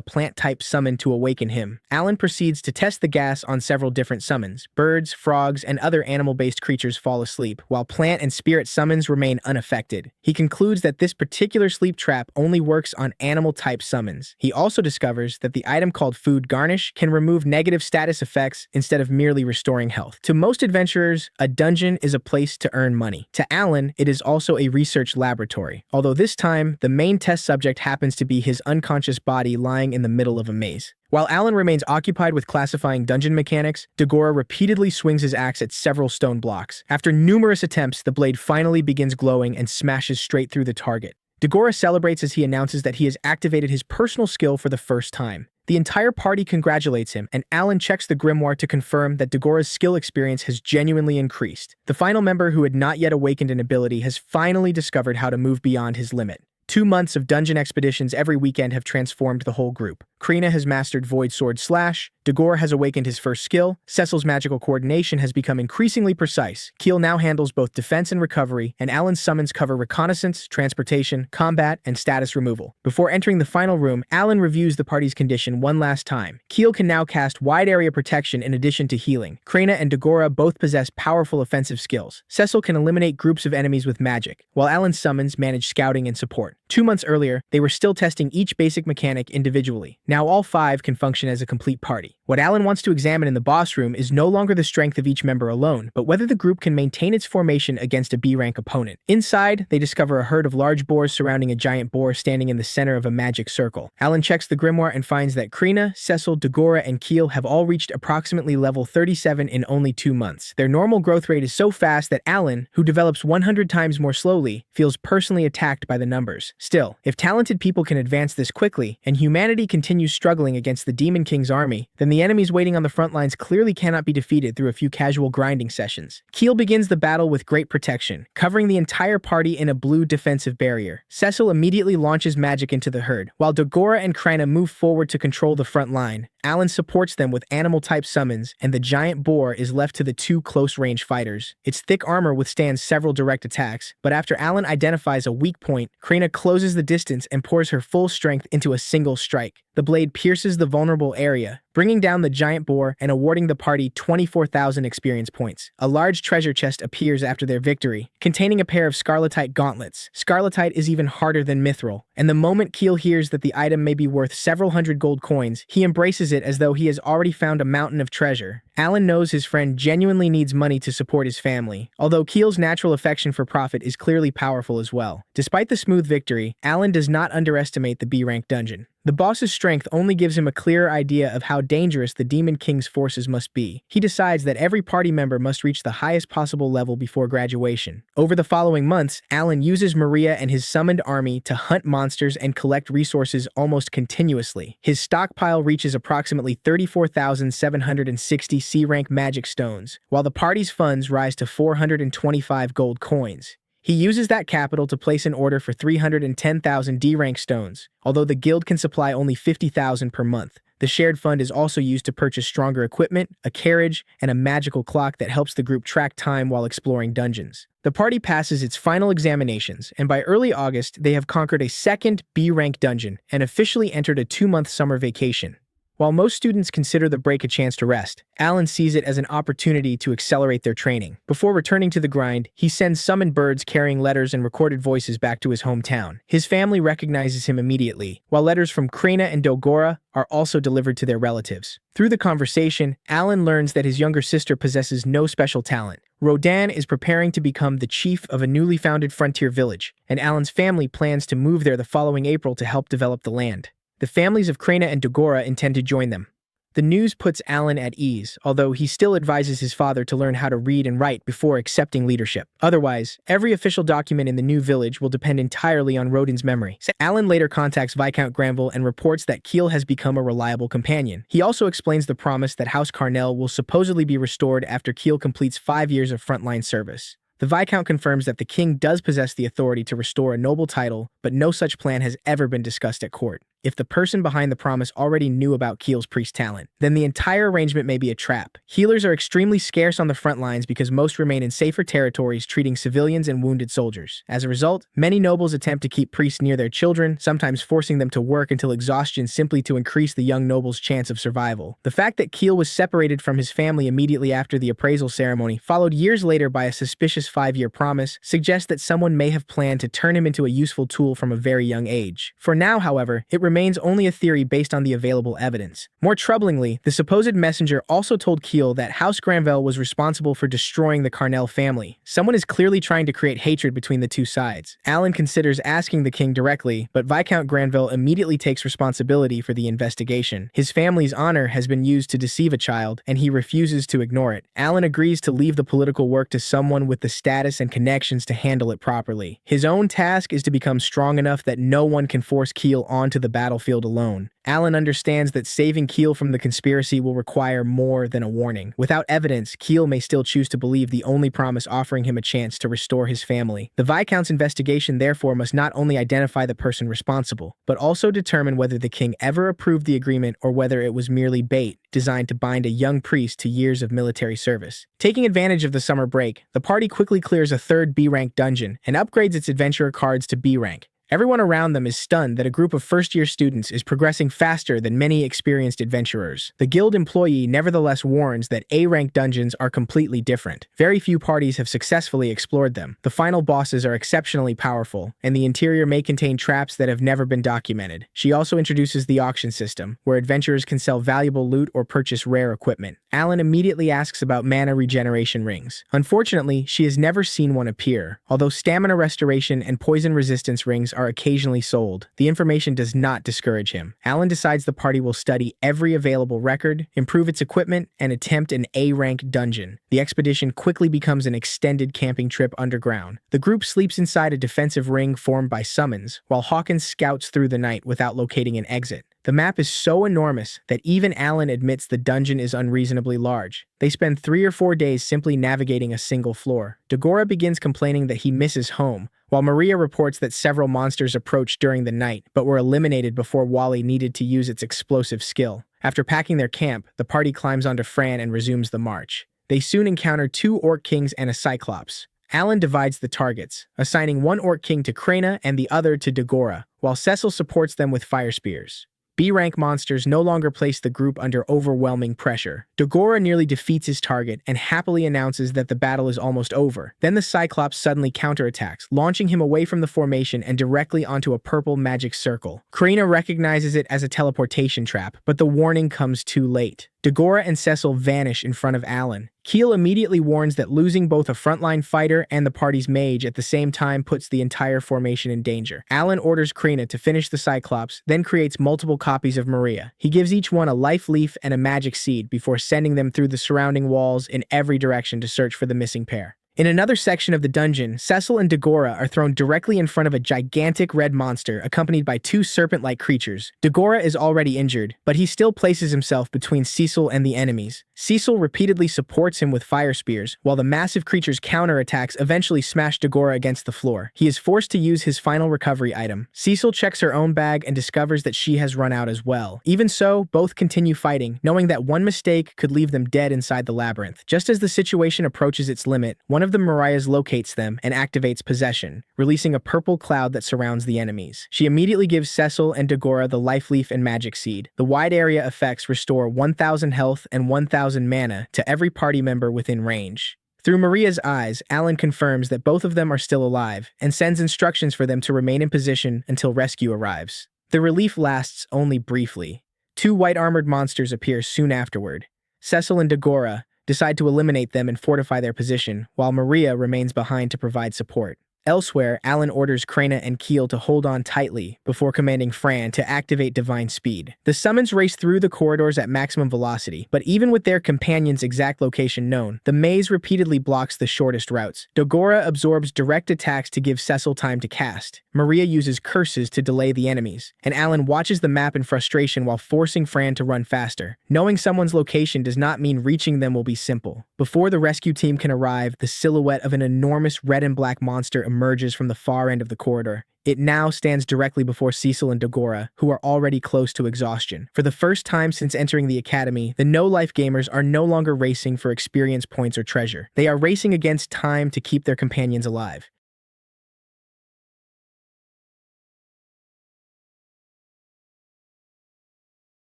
plant-type summon to awaken him. Alan proceeds to test the gas on several different summons. Birds, frogs, and other animal-based creatures fall asleep, while plant and spirit summons remain unaffected. He concludes that this particular sleep trap only works on animal-type summons. He also discovers that the item called Food Garnish can remove negative status effects instead of merely restoring health. To most adventurers, a dungeon is a place to earn money. To Alan, it is also a research laboratory, although this time, the main test subject happens to be his unconscious body lying in the middle of a maze. While Alan remains occupied with classifying dungeon mechanics, Dagora repeatedly swings his axe at several stone blocks. After numerous attempts, the blade finally begins glowing and smashes straight through the target. Dagora celebrates as he announces that he has activated his personal skill for the first time. The entire party congratulates him, and Alan checks the grimoire to confirm that Dagora's skill experience has genuinely increased. The final member who had not yet awakened an ability has finally discovered how to move beyond his limit. 2 months of dungeon expeditions every weekend have transformed the whole group. Krina has mastered Void Sword Slash, Dagora has awakened his first skill, Cecil's magical coordination has become increasingly precise, Keel now handles both defense and recovery, and Alan's summons cover reconnaissance, transportation, combat, and status removal. Before entering the final room, Alan reviews the party's condition one last time. Keel can now cast wide area protection in addition to healing. Krina and Dagora both possess powerful offensive skills. Cecil can eliminate groups of enemies with magic, while Alan's summons manage scouting and support. 2 months earlier, they were still testing each basic mechanic individually. Now all 5 can function as a complete party. What Alan wants to examine in the boss room is no longer the strength of each member alone, but whether the group can maintain its formation against a B-rank opponent. Inside, they discover a herd of large boars surrounding a giant boar standing in the center of a magic circle. Alan checks the grimoire and finds that Krina, Cecil, Dagora, and Keel have all reached approximately level 37 in only 2 months. Their normal growth rate is so fast that Alan, who develops 100 times more slowly, feels personally attacked by the numbers. Still, if talented people can advance this quickly, and humanity continues struggling against the Demon King's army, then the enemies waiting on the front lines clearly cannot be defeated through a few casual grinding sessions. Keel begins the battle with great protection, covering the entire party in a blue defensive barrier. Cecil immediately launches magic into the herd, while Dagora and Krina move forward to control the front line. Alan supports them with animal-type summons, and the giant boar is left to the 2 close-range fighters. Its thick armor withstands several direct attacks, but after Alan identifies a weak point, Krina closes the distance and pours her full strength into a single strike. The blade pierces the vulnerable area, bringing down the giant boar and awarding the party 24,000 experience points. A large treasure chest appears after their victory, containing a pair of scarletite gauntlets. Scarletite is even harder than mithril, and the moment Keel hears that the item may be worth several hundred gold coins, he embraces it as though he has already found a mountain of treasure. Alan knows his friend genuinely needs money to support his family, although Keel's natural affection for profit is clearly powerful as well. Despite the smooth victory, Alan does not underestimate the B-rank dungeon. The boss's strength only gives him a clearer idea of how dangerous the Demon King's forces must be. He decides that every party member must reach the highest possible level before graduation. Over the following months, Alan uses Maria and his summoned army to hunt monsters and collect resources almost continuously. His stockpile reaches approximately 34,760 C-rank magic stones, while the party's funds rise to 425 gold coins. He uses that capital to place an order for 310,000 D-rank stones, although the guild can supply only 50,000 per month. The shared fund is also used to purchase stronger equipment, a carriage, and a magical clock that helps the group track time while exploring dungeons. The party passes its final examinations, and by early August, they have conquered a second B-rank dungeon and officially entered a 2-month summer vacation. While most students consider the break a chance to rest, Alan sees it as an opportunity to accelerate their training. Before returning to the grind, he sends summoned birds carrying letters and recorded voices back to his hometown. His family recognizes him immediately, while letters from Krena and Dogora are also delivered to their relatives. Through the conversation, Alan learns that his younger sister possesses no special talent. Rodan is preparing to become the chief of a newly founded frontier village, and Alan's family plans to move there the following April to help develop the land. The families of Krena and Dogora intend to join them. The news puts Alan at ease, although he still advises his father to learn how to read and write before accepting leadership. Otherwise, every official document in the new village will depend entirely on Rodin's memory. Alan later contacts Viscount Granville and reports that Keel has become a reliable companion. He also explains the promise that House Carnell will supposedly be restored after Keel completes 5 years of frontline service. The Viscount confirms that the king does possess the authority to restore a noble title, but no such plan has ever been discussed at court. If the person behind the promise already knew about Keel's priest talent, then the entire arrangement may be a trap. Healers are extremely scarce on the front lines because most remain in safer territories treating civilians and wounded soldiers. As a result, many nobles attempt to keep priests near their children, sometimes forcing them to work until exhaustion simply to increase the young noble's chance of survival. The fact that Keel was separated from his family immediately after the appraisal ceremony, followed years later by a suspicious 5-year promise, suggests that someone may have planned to turn him into a useful tool from a very young age. For now, however, it remains only a theory based on the available evidence. More troublingly, the supposed messenger also told Keel that House Granville was responsible for destroying the Carnell family. Someone is clearly trying to create hatred between the two sides. Alan considers asking the king directly, but Viscount Granville immediately takes responsibility for the investigation. His family's honor has been used to deceive a child, and he refuses to ignore it. Alan agrees to leave the political work to someone with the status and connections to handle it properly. His own task is to become strong enough that no one can force Keel onto the battlefield alone. Alan understands that saving Keel from the conspiracy will require more than a warning. Without evidence, Keel may still choose to believe the only promise offering him a chance to restore his family. The Viscount's investigation therefore must not only identify the person responsible, but also determine whether the king ever approved the agreement or whether it was merely bait designed to bind a young priest to years of military service. Taking advantage of the summer break, the party quickly clears a third B-rank dungeon and upgrades its adventurer cards to B rank. Everyone around them is stunned that a group of first-year students is progressing faster than many experienced adventurers. The guild employee nevertheless warns that A-rank dungeons are completely different. Very few parties have successfully explored them. The final bosses are exceptionally powerful, and the interior may contain traps that have never been documented. She also introduces the auction system, where adventurers can sell valuable loot or purchase rare equipment. Alan immediately asks about mana regeneration rings. Unfortunately, she has never seen one appear, although stamina restoration and poison resistance rings are occasionally sold. The information does not discourage him. Alan decides the party will study every available record, improve its equipment, and attempt an A-rank dungeon. The expedition quickly becomes an extended camping trip underground. The group sleeps inside a defensive ring formed by summons, while Hawkins scouts through the night without locating an exit. The map is so enormous that even Alan admits the dungeon is unreasonably large. They spend 3 or 4 days simply navigating a single floor. Dogora begins complaining that he misses home, while Maria reports that several monsters approached during the night, but were eliminated before Wally needed to use its explosive skill. After packing their camp, the party climbs onto Fran and resumes the march. They soon encounter 2 Orc Kings and a Cyclops. Alan divides the targets, assigning one Orc King to Krena and the other to Dogora, while Cecil supports them with fire spears. B-rank monsters no longer place the group under overwhelming pressure. Dogora nearly defeats his target and happily announces that the battle is almost over. Then the Cyclops suddenly counterattacks, launching him away from the formation and directly onto a purple magic circle. Karina recognizes it as a teleportation trap, but the warning comes too late. Dogora and Cecil vanish in front of Alan. Keel immediately warns that losing both a frontline fighter and the party's mage at the same time puts the entire formation in danger. Alan orders Krena to finish the Cyclops, then creates multiple copies of Maria. He gives each one a life leaf and a magic seed before sending them through the surrounding walls in every direction to search for the missing pair. In another section of the dungeon, Cecil and Dogora are thrown directly in front of a gigantic red monster accompanied by 2 serpent-like creatures. Dogora is already injured, but he still places himself between Cecil and the enemies. Cecil repeatedly supports him with fire spears, while the massive creature's counterattacks eventually smash Dagora against the floor. He is forced to use his final recovery item. Cecil checks her own bag and discovers that she has run out as well. Even so, both continue fighting, knowing that one mistake could leave them dead inside the labyrinth. Just as the situation approaches its limit, one of the Mariahs locates them and activates possession, releasing a purple cloud that surrounds the enemies. She immediately gives Cecil and Dagora the life leaf and magic seed. The wide area effects restore 1,000 health and 1,000 mana to every party member within range. Through Maria's eyes, Alan confirms that both of them are still alive and sends instructions for them to remain in position until rescue arrives. The relief lasts only briefly. Two white-armored monsters appear soon afterward. Cecil and Dagora decide to eliminate them and fortify their position, while Maria remains behind to provide support. Elsewhere, Alan orders Krena and Keel to hold on tightly before commanding Fran to activate Divine Speed. The summons race through the corridors at maximum velocity, but even with their companion's exact location known, the maze repeatedly blocks the shortest routes. Dagora absorbs direct attacks to give Cecil time to cast. Maria uses curses to delay the enemies, and Alan watches the map in frustration while forcing Fran to run faster. Knowing someone's location does not mean reaching them will be simple. Before the rescue team can arrive, the silhouette of an enormous red and black monster emerges from the far end of the corridor. It now stands directly before Cecil and Dagora, who are already close to exhaustion. For the first time since entering the academy, the no-life gamers are no longer racing for experience points or treasure. They are racing against time to keep their companions alive.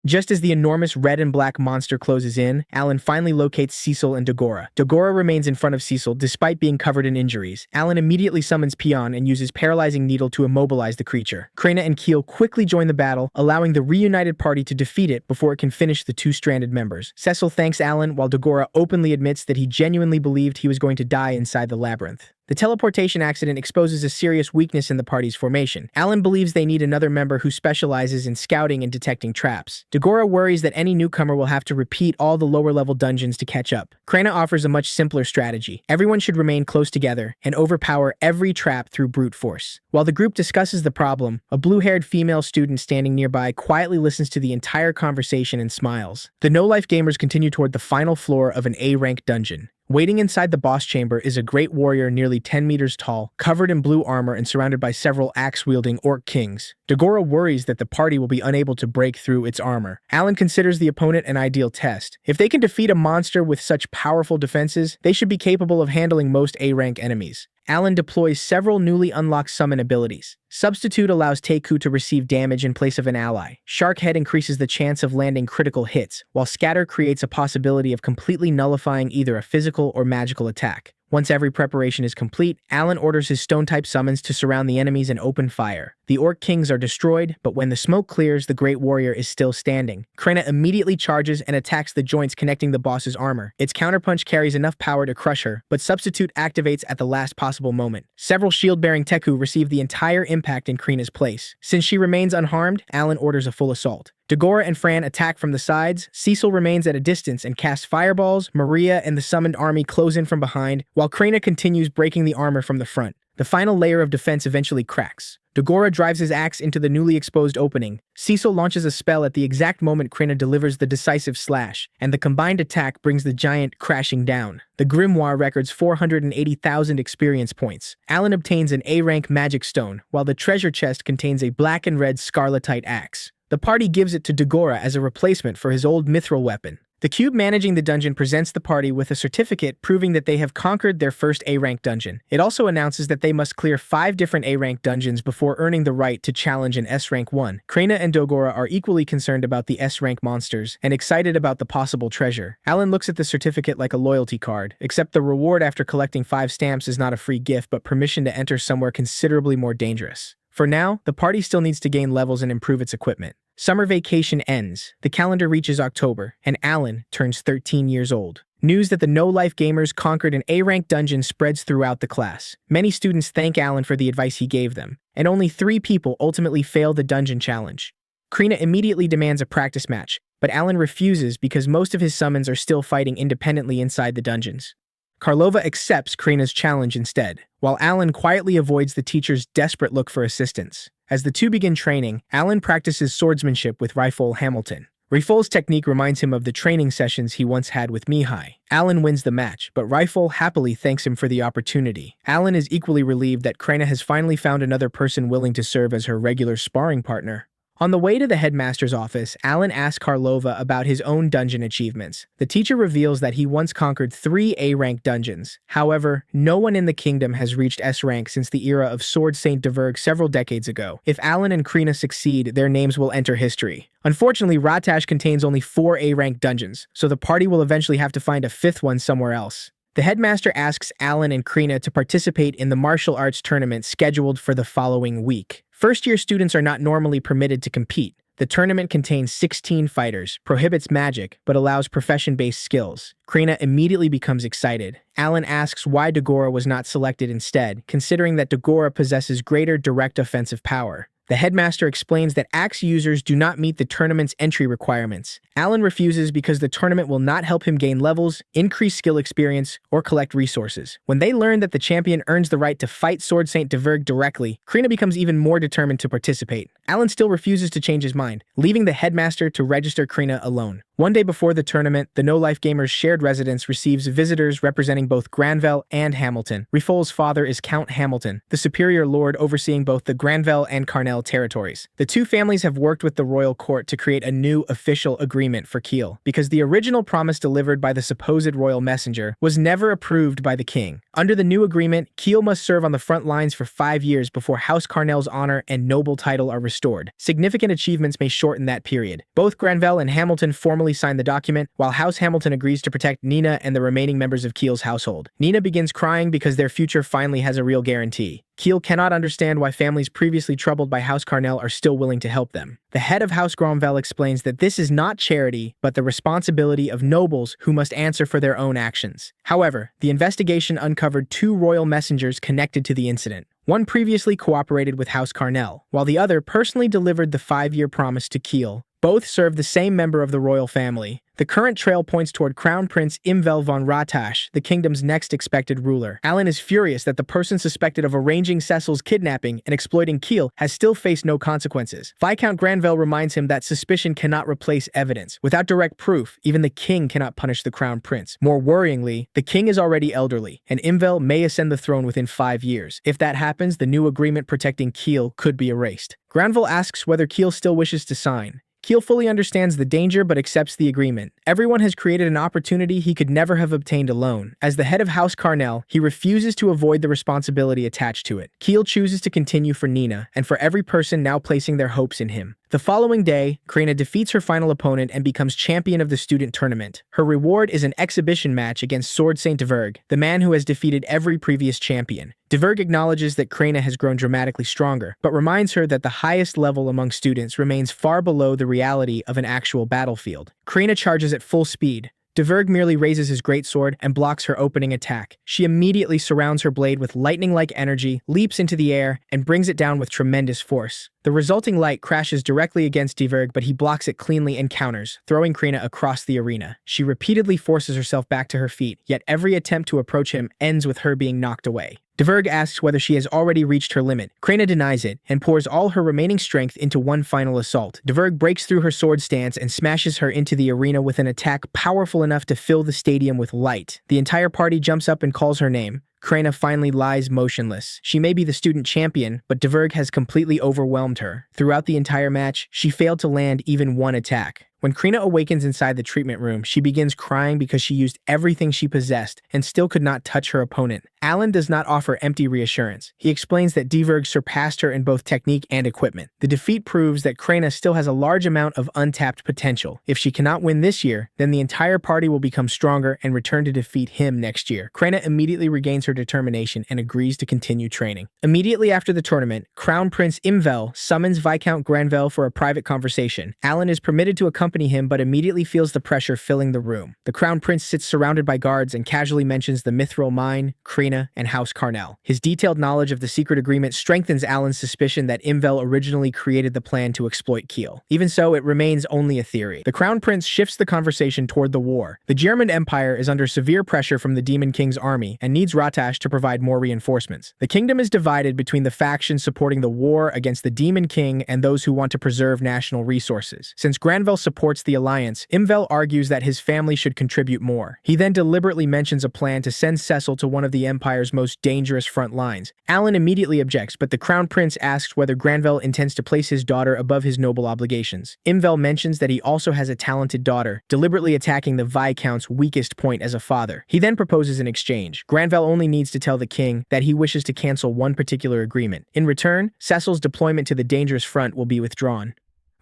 Just as the enormous red and black monster closes in, Alan finally locates Cecil and Dagora. Dagora remains in front of Cecil despite being covered in injuries. Alan immediately summons Peon and uses Paralyzing Needle to immobilize the creature. Krena and Keel quickly join the battle, allowing the reunited party to defeat it before it can finish the two stranded members. Cecil thanks Alan while Dagora openly admits that he genuinely believed he was going to die inside the labyrinth. The teleportation accident exposes a serious weakness in the party's formation. Alan believes they need another member who specializes in scouting and detecting traps. Dagora worries that any newcomer will have to repeat all the lower-level dungeons to catch up. Krena offers a much simpler strategy. Everyone should remain close together and overpower every trap through brute force. While the group discusses the problem, a blue-haired female student standing nearby quietly listens to the entire conversation and smiles. The no-life gamers continue toward the final floor of an A-rank dungeon. Waiting inside the boss chamber is a great warrior nearly 10 meters tall, covered in blue armor and surrounded by several axe-wielding orc kings. Dagora worries that the party will be unable to break through its armor. Alan considers the opponent an ideal test. If they can defeat a monster with such powerful defenses, they should be capable of handling most A-rank enemies. Alan deploys several newly unlocked summon abilities. Substitute allows Teiku to receive damage in place of an ally. Sharkhead increases the chance of landing critical hits, while Scatter creates a possibility of completely nullifying either a physical or magical attack. Once every preparation is complete, Alan orders his stone-type summons to surround the enemies and open fire. The Orc Kings are destroyed, but when the smoke clears, the Great Warrior is still standing. Krena immediately charges and attacks the joints connecting the boss's armor. Its counterpunch carries enough power to crush her, but Substitute activates at the last possible moment. Several shield-bearing Teku receive the entire impact in Krena's place. Since she remains unharmed, Alan orders a full assault. Dagora and Fran attack from the sides, Cecil remains at a distance and casts fireballs, Maria and the summoned army close in from behind, while Krena continues breaking the armor from the front. The final layer of defense eventually cracks. Dagora drives his axe into the newly exposed opening. Cecil launches a spell at the exact moment Krena delivers the decisive slash, and the combined attack brings the giant crashing down. The Grimoire records 480,000 experience points. Alan obtains an A-rank magic stone, while the treasure chest contains a black and red scarletite axe. The party gives it to Dagora as a replacement for his old mithril weapon. The cube managing the dungeon presents the party with a certificate proving that they have conquered their first A-rank dungeon. It also announces that they must clear 5 different A-rank dungeons before earning the right to challenge an S-rank one. Krena and Dagora are equally concerned about the S-rank monsters and excited about the possible treasure. Alan looks at the certificate like a loyalty card, except the reward after collecting 5 stamps is not a free gift but permission to enter somewhere considerably more dangerous. For now, the party still needs to gain levels and improve its equipment. Summer vacation ends, the calendar reaches October, and Alan turns 13 years old. News that the no-life gamers conquered an A-rank dungeon spreads throughout the class. Many students thank Alan for the advice he gave them, and only 3 people ultimately fail the dungeon challenge. Krena immediately demands a practice match, but Alan refuses because most of his summons are still fighting independently inside the dungeons. Karlova accepts Krena's challenge instead, while Alan quietly avoids the teacher's desperate look for assistance. As the two begin training, Alan practices swordsmanship with Rifle Hamilton. Rifle's technique reminds him of the training sessions he once had with Mihai. Alan wins the match, but Rifle happily thanks him for the opportunity. Alan is equally relieved that Krena has finally found another person willing to serve as her regular sparring partner. On the way to the headmaster's office, Alan asks Karlova about his own dungeon achievements. The teacher reveals that he once conquered 3 A-rank dungeons. However, no one in the kingdom has reached S-rank since the era of Sword Saint Diverg several decades ago. If Alan and Krena succeed, their names will enter history. Unfortunately, Ratash contains only 4 A-rank dungeons, so the party will eventually have to find a 5th one somewhere else. The headmaster asks Alan and Krena to participate in the martial arts tournament scheduled for the following week. First-year students are not normally permitted to compete. The tournament contains 16 fighters, prohibits magic, but allows profession-based skills. Krena immediately becomes excited. Alan asks why Dagora was not selected instead, considering that Dagora possesses greater direct offensive power. The headmaster explains that axe users do not meet the tournament's entry requirements. Alan refuses because the tournament will not help him gain levels, increase skill experience, or collect resources. When they learn that the champion earns the right to fight Sword Saint Diverg directly, Krena becomes even more determined to participate. Alan still refuses to change his mind, leaving the headmaster to register Krena alone. One day before the tournament, the No Life Gamers' shared residence receives visitors representing both Granville and Hamilton. Rifol's father is Count Hamilton, the superior lord overseeing both the Granville and Carnell territories. The two families have worked with the royal court to create a new official agreement for Kiel, because the original promise delivered by the supposed royal messenger was never approved by the king. Under the new agreement, Kiel must serve on the front lines for 5 years before House Carnell's honor and noble title are restored. Significant achievements may shorten that period. Both Granville and Hamilton formally sign the document, while House Hamilton agrees to protect Nina and the remaining members of Kiel's household. Nina begins crying because their future finally has a real guarantee. Kiel cannot understand why families previously troubled by House Carnell are still willing to help them. The head of House Granville explains that this is not charity, but the responsibility of nobles who must answer for their own actions. However, the investigation uncovered 2 royal messengers connected to the incident. One previously cooperated with House Carnell, while the other personally delivered the 5-year promise to Kiel. Both serve the same member of the royal family. The current trail points toward Crown Prince Imvel von Ratash, the kingdom's next expected ruler. Alan is furious that the person suspected of arranging Cecil's kidnapping and exploiting Kiel has still faced no consequences. Viscount Granville reminds him that suspicion cannot replace evidence. Without direct proof, even the king cannot punish the crown prince. More worryingly, the king is already elderly, and Imvel may ascend the throne within 5 years. If that happens, the new agreement protecting Kiel could be erased. Granville asks whether Kiel still wishes to sign. Kiel fully understands the danger but accepts the agreement. Everyone has created an opportunity he could never have obtained alone. As the head of House Carnell, he refuses to avoid the responsibility attached to it. Kiel chooses to continue for Nina, and for every person now placing their hopes in him. The following day, Krena defeats her final opponent and becomes champion of the student tournament. Her reward is an exhibition match against Sword Saint Diverg, the man who has defeated every previous champion. Diverg acknowledges that Krena has grown dramatically stronger, but reminds her that the highest level among students remains far below the reality of an actual battlefield. Krena charges at full speed. Diverg merely raises his greatsword and blocks her opening attack. She immediately surrounds her blade with lightning-like energy, leaps into the air, and brings it down with tremendous force. The resulting light crashes directly against Diverg, but he blocks it cleanly and counters, throwing Krena across the arena. She repeatedly forces herself back to her feet, yet every attempt to approach him ends with her being knocked away. Diverg asks whether she has already reached her limit. Krena denies it, and pours all her remaining strength into one final assault. Diverg breaks through her sword stance and smashes her into the arena with an attack powerful enough to fill the stadium with light. The entire party jumps up and calls her name. Krena finally lies motionless. She may be the student champion, but Diverg has completely overwhelmed her. Throughout the entire match, she failed to land even one attack. When Krena awakens inside the treatment room, she begins crying because she used everything she possessed and still could not touch her opponent. Alan does not offer empty reassurance. He explains that Diverg surpassed her in both technique and equipment. The defeat proves that Krena still has a large amount of untapped potential. If she cannot win this year, then the entire party will become stronger and return to defeat him next year. Krena immediately regains her determination and agrees to continue training. Immediately after the tournament, Crown Prince Imvel summons Viscount Granville for a private conversation. Alan is permitted to accompany him, but immediately feels the pressure filling the room. The Crown Prince sits surrounded by guards and casually mentions the Mithril Mine, Krena, and House Carnell. His detailed knowledge of the secret agreement strengthens Alan's suspicion that Imvel originally created the plan to exploit Kiel. Even so, it remains only a theory. The Crown Prince shifts the conversation toward the war. The German Empire is under severe pressure from the Demon King's army and needs Ratash attached to provide more reinforcements. The kingdom is divided between the factions supporting the war against the Demon King and those who want to preserve national resources. Since Granville supports the alliance, Imvel argues that his family should contribute more. He then deliberately mentions a plan to send Cecil to one of the Empire's most dangerous front lines. Alan immediately objects, but the Crown Prince asks whether Granville intends to place his daughter above his noble obligations. Imvel mentions that he also has a talented daughter, deliberately attacking the Viscount's weakest point as a father. He then proposes an exchange. Granville only needs to tell the king that he wishes to cancel one particular agreement. In return, Cecil's deployment to the dangerous front will be withdrawn.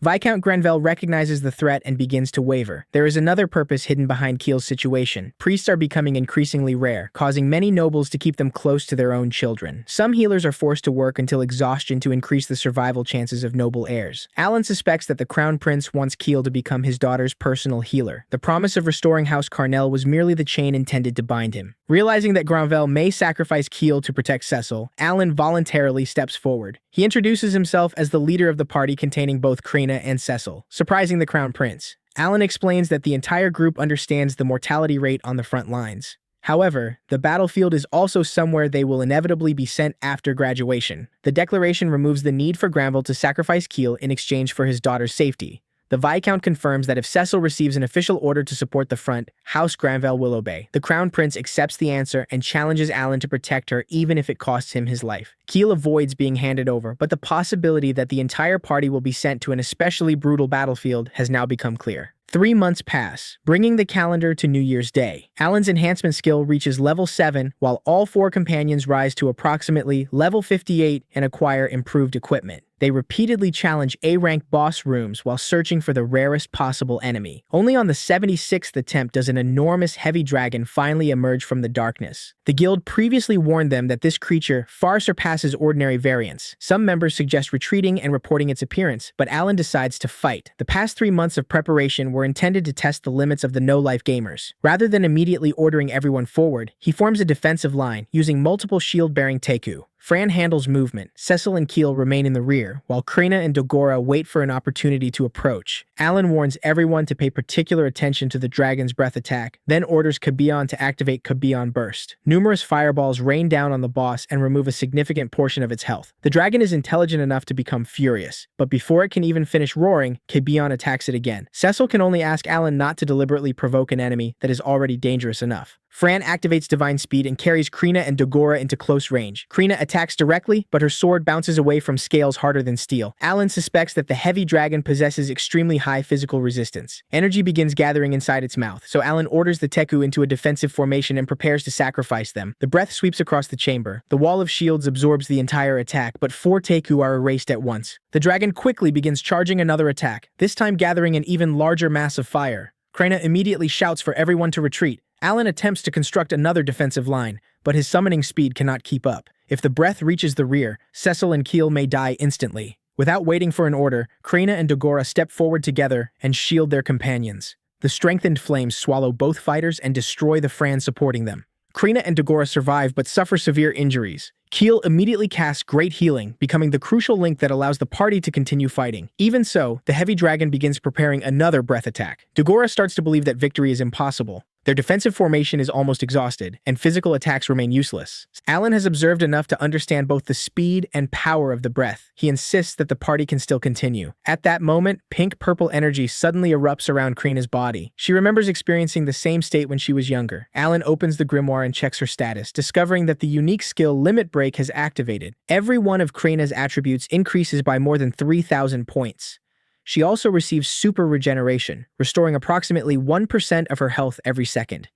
Viscount Granville recognizes the threat and begins to waver. There is another purpose hidden behind Kiel's situation. Priests are becoming increasingly rare, causing many nobles to keep them close to their own children. Some healers are forced to work until exhaustion to increase the survival chances of noble heirs. Alan suspects that the Crown Prince wants Kiel to become his daughter's personal healer. The promise of restoring House Carnell was merely the chain intended to bind him. Realizing that Granville may sacrifice Kiel to protect Cecil, Alan voluntarily steps forward. He introduces himself as the leader of the party containing both Krina and Cecil, surprising the Crown Prince. Alan explains that the entire group understands the mortality rate on the front lines. However, the battlefield is also somewhere they will inevitably be sent after graduation. The declaration removes the need for Granville to sacrifice Kiel in exchange for his daughter's safety. The Viscount confirms that if Cecil receives an official order to support the front, House Granville will obey. The Crown Prince accepts the answer and challenges Alan to protect her even if it costs him his life. Kiel avoids being handed over, but the possibility that the entire party will be sent to an especially brutal battlefield has now become clear. 3 months pass, bringing the calendar to New Year's Day. Alan's enhancement skill reaches level 7, while all 4 companions rise to approximately level 58 and acquire improved equipment. They repeatedly challenge A-rank boss rooms while searching for the rarest possible enemy. Only on the 76th attempt does an enormous heavy dragon finally emerge from the darkness. The guild previously warned them that this creature far surpasses ordinary variants. Some members suggest retreating and reporting its appearance, but Alan decides to fight. The past 3 months of preparation were intended to test the limits of the no-life gamers. Rather than immediately ordering everyone forward, he forms a defensive line, using multiple shield-bearing Teku. Fran handles movement. Cecil and Kiel remain in the rear, while Krina and Dogora wait for an opportunity to approach. Alan warns everyone to pay particular attention to the dragon's breath attack, then orders Kabion to activate Kabion Burst. Numerous fireballs rain down on the boss and remove a significant portion of its health. The dragon is intelligent enough to become furious, but before it can even finish roaring, Kabion attacks it again. Cecil can only ask Alan not to deliberately provoke an enemy that is already dangerous enough. Fran activates Divine Speed and carries Krina and Dogora into close range. Krina attacks directly, but her sword bounces away from scales harder than steel. Alan suspects that the heavy dragon possesses extremely high physical resistance. Energy begins gathering inside its mouth, so Alan orders the Teku into a defensive formation and prepares to sacrifice them. The breath sweeps across the chamber. The wall of shields absorbs the entire attack, but 4 Teku are erased at once. The dragon quickly begins charging another attack, this time gathering an even larger mass of fire. Krina immediately shouts for everyone to retreat. Alan attempts to construct another defensive line, but his summoning speed cannot keep up. If the breath reaches the rear, Cecil and Kiel may die instantly. Without waiting for an order, Krina and Dogora step forward together and shield their companions. The strengthened flames swallow both fighters and destroy the Fran supporting them. Krina and Dogora survive but suffer severe injuries. Kiel immediately casts Great Healing, becoming the crucial link that allows the party to continue fighting. Even so, the heavy dragon begins preparing another breath attack. Dogora starts to believe that victory is impossible. Their defensive formation is almost exhausted, and physical attacks remain useless. Alan has observed enough to understand both the speed and power of the breath. He insists that the party can still continue. At that moment, pink-purple energy suddenly erupts around Krina's body. She remembers experiencing the same state when she was younger. Alan opens the grimoire and checks her status, discovering that the unique skill Limit Break has activated. Every one of Krina's attributes increases by more than 3,000 points. She also receives super regeneration, restoring approximately 1% of her health every second.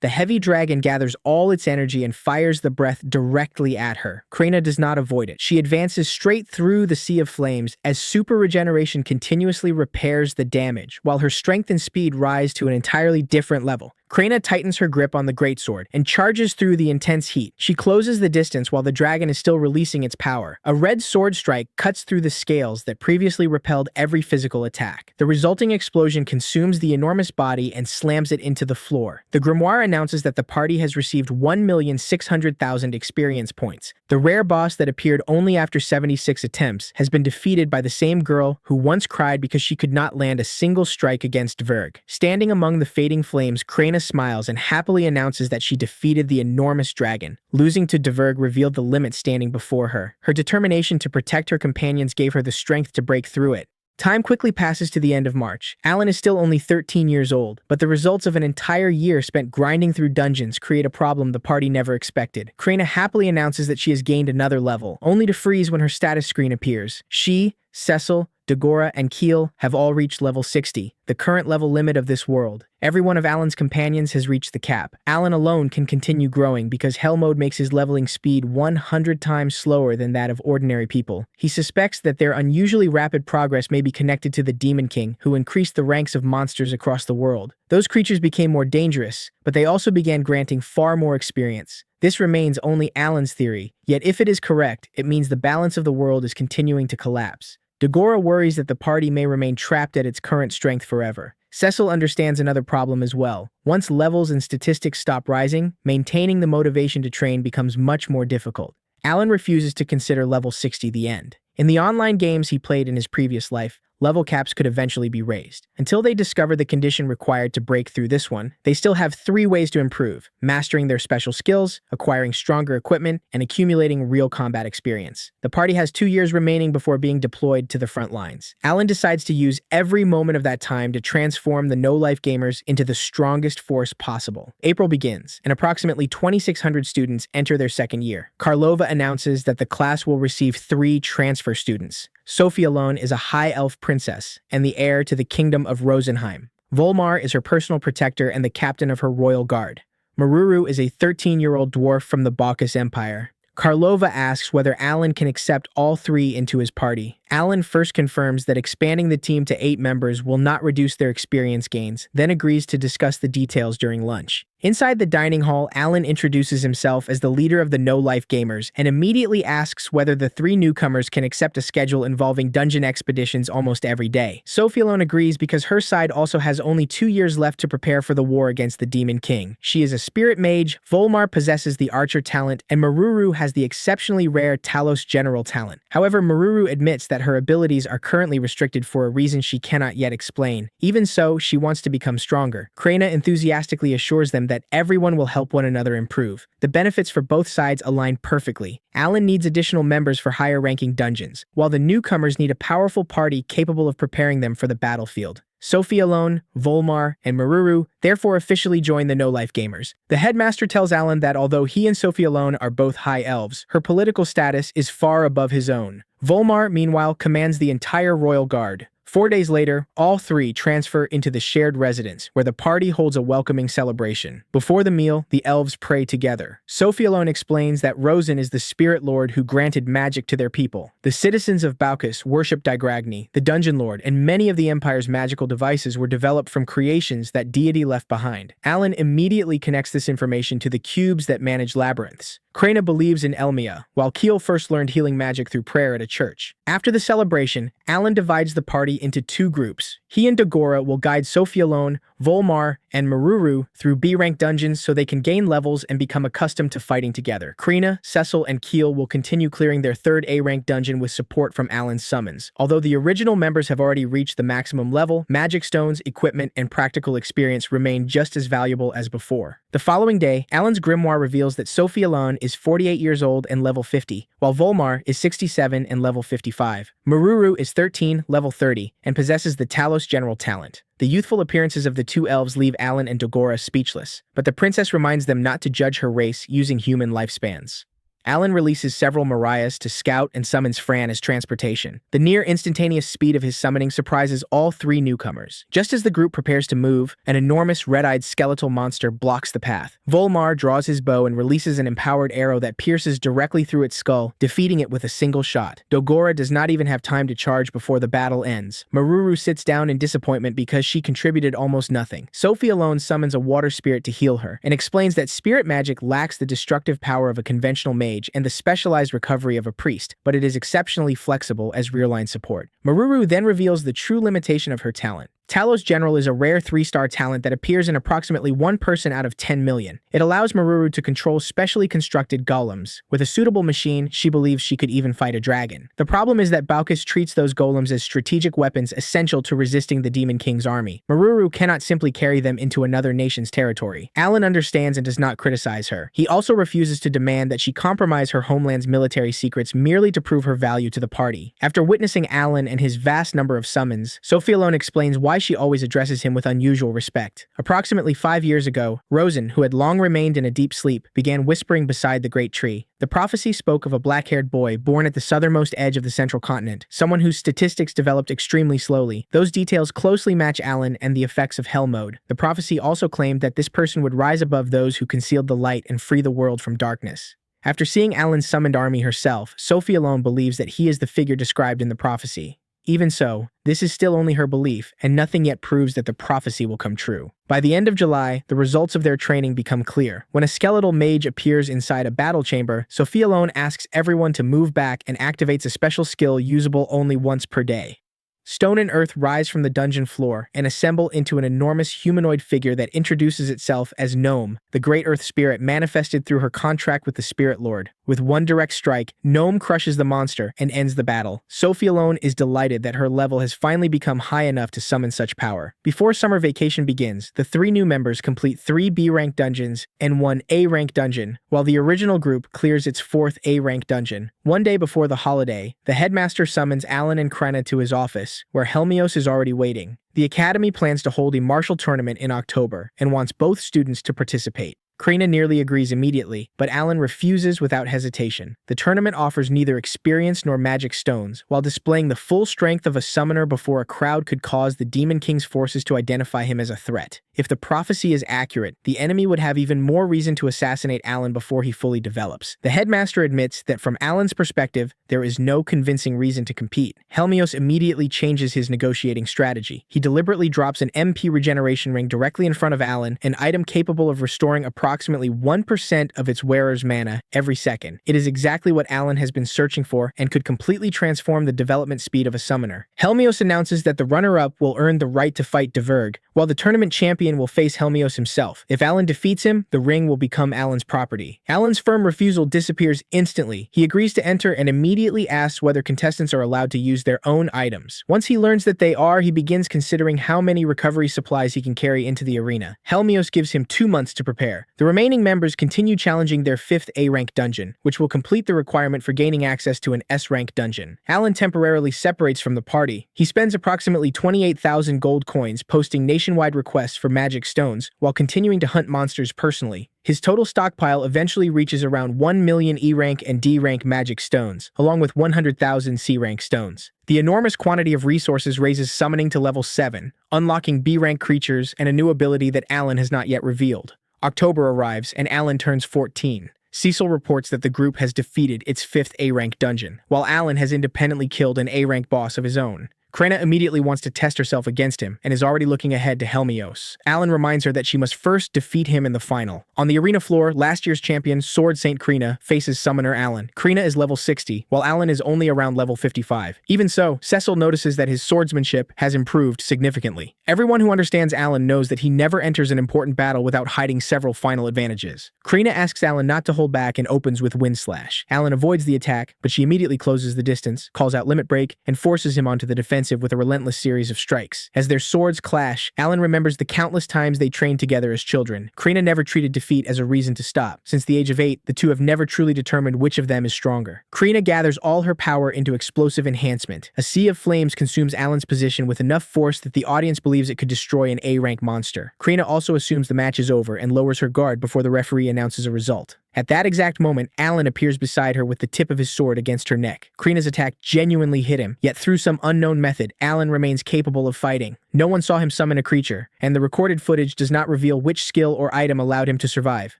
The heavy dragon gathers all its energy and fires the breath directly at her. Krina does not avoid it. She advances straight through the sea of flames as super regeneration continuously repairs the damage, while her strength and speed rise to an entirely different level. Krina tightens her grip on the greatsword and charges through the intense heat. She closes the distance while the dragon is still releasing its power. A red sword strike cuts through the scales that previously repelled every physical attack. The resulting explosion consumes the enormous body and slams it into the floor. The grimoire announces that the party has received 1,600,000 experience points. The rare boss that appeared only after 76 attempts has been defeated by the same girl who once cried because she could not land a single strike against Verg. Standing among the fading flames, Krina Krina smiles and happily announces that she defeated the enormous dragon. Losing to Diverg revealed the limit standing before her. Her determination to protect her companions gave her the strength to break through it. Time quickly passes to the end of March. Alan is still only 13 years old, but the results of an entire year spent grinding through dungeons create a problem the party never expected. Krina happily announces that she has gained another level, only to freeze when her status screen appears. She, Cecil, Dagora, and Keel have all reached level 60, the current level limit of this world. Every one of Alan's companions has reached the cap. Alan alone can continue growing because Hell Mode makes his leveling speed 100 times slower than that of ordinary people. He suspects that their unusually rapid progress may be connected to the Demon King, who increased the ranks of monsters across the world. Those creatures became more dangerous, but they also began granting far more experience. This remains only Alan's theory, yet if it is correct, it means the balance of the world is continuing to collapse. Dagora worries that the party may remain trapped at its current strength forever. Cecil understands another problem as well. Once levels and statistics stop rising, maintaining the motivation to train becomes much more difficult. Alan refuses to consider level 60 the end. In the online games he played in his previous life, level caps could eventually be raised. Until they discover the condition required to break through this one, they still have 3 ways to improve: mastering their special skills, acquiring stronger equipment, and accumulating real combat experience. The party has 2 years remaining before being deployed to the front lines. Alan decides to use every moment of that time to transform the no-life gamers into the strongest force possible. April begins, and approximately 2,600 students enter their second year. Karlova announces that the class will receive 3 transfer students. Sophie alone is a high elf princess and the heir to the kingdom of Rosenheim. Volmar is her personal protector and the captain of her royal guard. Maruru is a 13-year-old dwarf from the Bacchus Empire. Karlova asks whether Alan can accept all 3 into his party. Alan first confirms that expanding the team to 8 members will not reduce their experience gains, then agrees to discuss the details during lunch. Inside the dining hall, Alan introduces himself as the leader of the no-life gamers and immediately asks whether the 3 newcomers can accept a schedule involving dungeon expeditions almost every day. Sophie alone agrees because her side also has only 2 years left to prepare for the war against the Demon King. She is a spirit mage, Volmar possesses the archer talent, and Maruru has the exceptionally rare Talos general talent. However, Maruru admits that her abilities are currently restricted for a reason she cannot yet explain. Even so, she wants to become stronger. Krina enthusiastically assures them that everyone will help one another improve. The benefits for both sides align perfectly. Alan needs additional members for higher-ranking dungeons, while the newcomers need a powerful party capable of preparing them for the battlefield. Sophie alone, Volmar, and Maruru therefore officially join the no-life gamers. The headmaster tells Alan that although he and Sophie alone are both high elves, her political status is far above his own. Volmar, meanwhile, commands the entire royal guard. 4 days later, all 3 transfer into the shared residence, where the party holds a welcoming celebration. Before the meal, the elves pray together. Sophie alone explains that Rosen is the spirit lord who granted magic to their people. The citizens of Bacchus worship Digragni, the dungeon lord, and many of the Empire's magical devices were developed from creations that deity left behind. Alan immediately connects this information to the cubes that manage labyrinths. Krina believes in Elmia, while Keel first learned healing magic through prayer at a church. After the celebration, Alan divides the party into 2 groups. He and Dagora will guide Sophie alone, Volmar, and Maruru through B-rank dungeons so they can gain levels and become accustomed to fighting together. Krina, Cecil, and Keel will continue clearing their 3rd A-rank dungeon with support from Alan's summons. Although the original members have already reached the maximum level, magic stones, equipment, and practical experience remain just as valuable as before. The following day, Alan's grimoire reveals that Sophie alone is 48 years old and level 50, while Volmar is 67 and level 55. Maruru is 13, level 30, and possesses the Talos general talent. The youthful appearances of the 2 elves leave Alan and Dagora speechless, but the princess reminds them not to judge her race using human lifespans. Alan releases several Mariahs to scout and summons Fran as transportation. The near-instantaneous speed of his summoning surprises all 3 newcomers. Just as the group prepares to move, an enormous red-eyed skeletal monster blocks the path. Volmar draws his bow and releases an empowered arrow that pierces directly through its skull, defeating it with a single shot. Dagora does not even have time to charge before the battle ends. Maruru sits down in disappointment because she contributed almost nothing. Sophie alone summons a water spirit to heal her, and explains that spirit magic lacks the destructive power of a conventional mage and the specialized recovery of a priest, but it is exceptionally flexible as rear-line support. Maruru then reveals the true limitation of her talent. Talos General is a rare 3-star talent that appears in approximately 1 person out of 10 million. It allows Maruru to control specially constructed golems. With a suitable machine, she believes she could even fight a dragon. The problem is that Balkis treats those golems as strategic weapons essential to resisting the Demon King's army. Maruru cannot simply carry them into another nation's territory. Alan understands and does not criticize her. He also refuses to demand that she compromise her homeland's military secrets merely to prove her value to the party. After witnessing Alan and his vast number of summons, Sophie alone explains why she always addresses him with unusual respect. Approximately 5 years ago, Rosen, who had long remained in a deep sleep, began whispering beside the great tree. The prophecy spoke of a black-haired boy born at the southernmost edge of the central continent, someone whose statistics developed extremely slowly. Those details closely match Alan and the effects of Hell Mode. The prophecy also claimed that this person would rise above those who concealed the light and free the world from darkness. After seeing Alan's summoned army herself, Sophie alone believes that he is the figure described in the prophecy. Even so, this is still only her belief, and nothing yet proves that the prophecy will come true. By the end of July, the results of their training become clear. When a skeletal mage appears inside a battle chamber, Sophie alone asks everyone to move back and activates a special skill usable only once per day. Stone and earth rise from the dungeon floor and assemble into an enormous humanoid figure that introduces itself as Gnome, the great earth spirit manifested through her contract with the Spirit Lord. With one direct strike, Gnome crushes the monster and ends the battle. Sophie alone is delighted that her level has finally become high enough to summon such power. Before summer vacation begins, the 3 new members complete 3 B-rank dungeons and 1 A-rank dungeon, while the original group clears its 4th A-rank dungeon. One day before the holiday, the headmaster summons Alan and Krenna to his office, where Helmios is already waiting. The academy plans to hold a martial tournament in October and wants both students to participate. Krina nearly agrees immediately, but Alan refuses without hesitation. The tournament offers neither experience nor magic stones, while displaying the full strength of a summoner before a crowd could cause the Demon King's forces to identify him as a threat. If the prophecy is accurate, the enemy would have even more reason to assassinate Alan before he fully develops. The headmaster admits that from Alan's perspective, there is no convincing reason to compete. Helmios immediately changes his negotiating strategy. He deliberately drops an MP regeneration ring directly in front of Alan, an item capable of restoring approximately 1% of its wearer's mana every second. It is exactly what Alan has been searching for and could completely transform the development speed of a summoner. Helmios announces that the runner-up will earn the right to fight Diverg, while the tournament champion will face Helmios himself. If Alan defeats him, the ring will become Alan's property. Alan's firm refusal disappears instantly. He agrees to enter and immediately asks whether contestants are allowed to use their own items. Once he learns that they are, he begins considering how many recovery supplies he can carry into the arena. Helmios gives him 2 months to prepare. The remaining members continue challenging their 5th A-rank dungeon, which will complete the requirement for gaining access to an S-rank dungeon. Alan temporarily separates from the party. He spends approximately 28,000 gold coins posting nationwide requests for magic stones while continuing to hunt monsters personally. His total stockpile eventually reaches around 1 million E-rank and D-rank magic stones, along with 100,000 C-rank stones. The enormous quantity of resources raises summoning to level 7, unlocking B-rank creatures and a new ability that Alan has not yet revealed. October arrives, and Alan turns 14. Cecil reports that the group has defeated its 5th A-rank dungeon, while Alan has independently killed an A-rank boss of his own. Krenna immediately wants to test herself against him and is already looking ahead to Helmios. Alan reminds her that she must first defeat him in the final. On the arena floor, last year's champion Sword Saint Krina faces summoner Alan. Krina is level 60, while Alan is only around level 55. Even so, Cecil notices that his swordsmanship has improved significantly. Everyone who understands Alan knows that he never enters an important battle without hiding several final advantages. Krina asks Alan not to hold back and opens with Wind Slash. Alan avoids the attack, but she immediately closes the distance, calls out Limit Break, and forces him onto the defensive with a relentless series of strikes. As their swords clash, Alan remembers the countless times they trained together as children. Krina never treated defeat as a reason to stop. Since the age of 8, the two have never truly determined which of them is stronger. Krina gathers all her power into explosive enhancement. A sea of flames consumes Alan's position with enough force that the audience believes it could destroy an A-rank monster. Krina also assumes the match is over and lowers her guard before the referee announces a result. At that exact moment, Alan appears beside her with the tip of his sword against her neck. Krina's attack genuinely hit him, yet through some unknown method, Alan remains capable of fighting. No one saw him summon a creature, and the recorded footage does not reveal which skill or item allowed him to survive.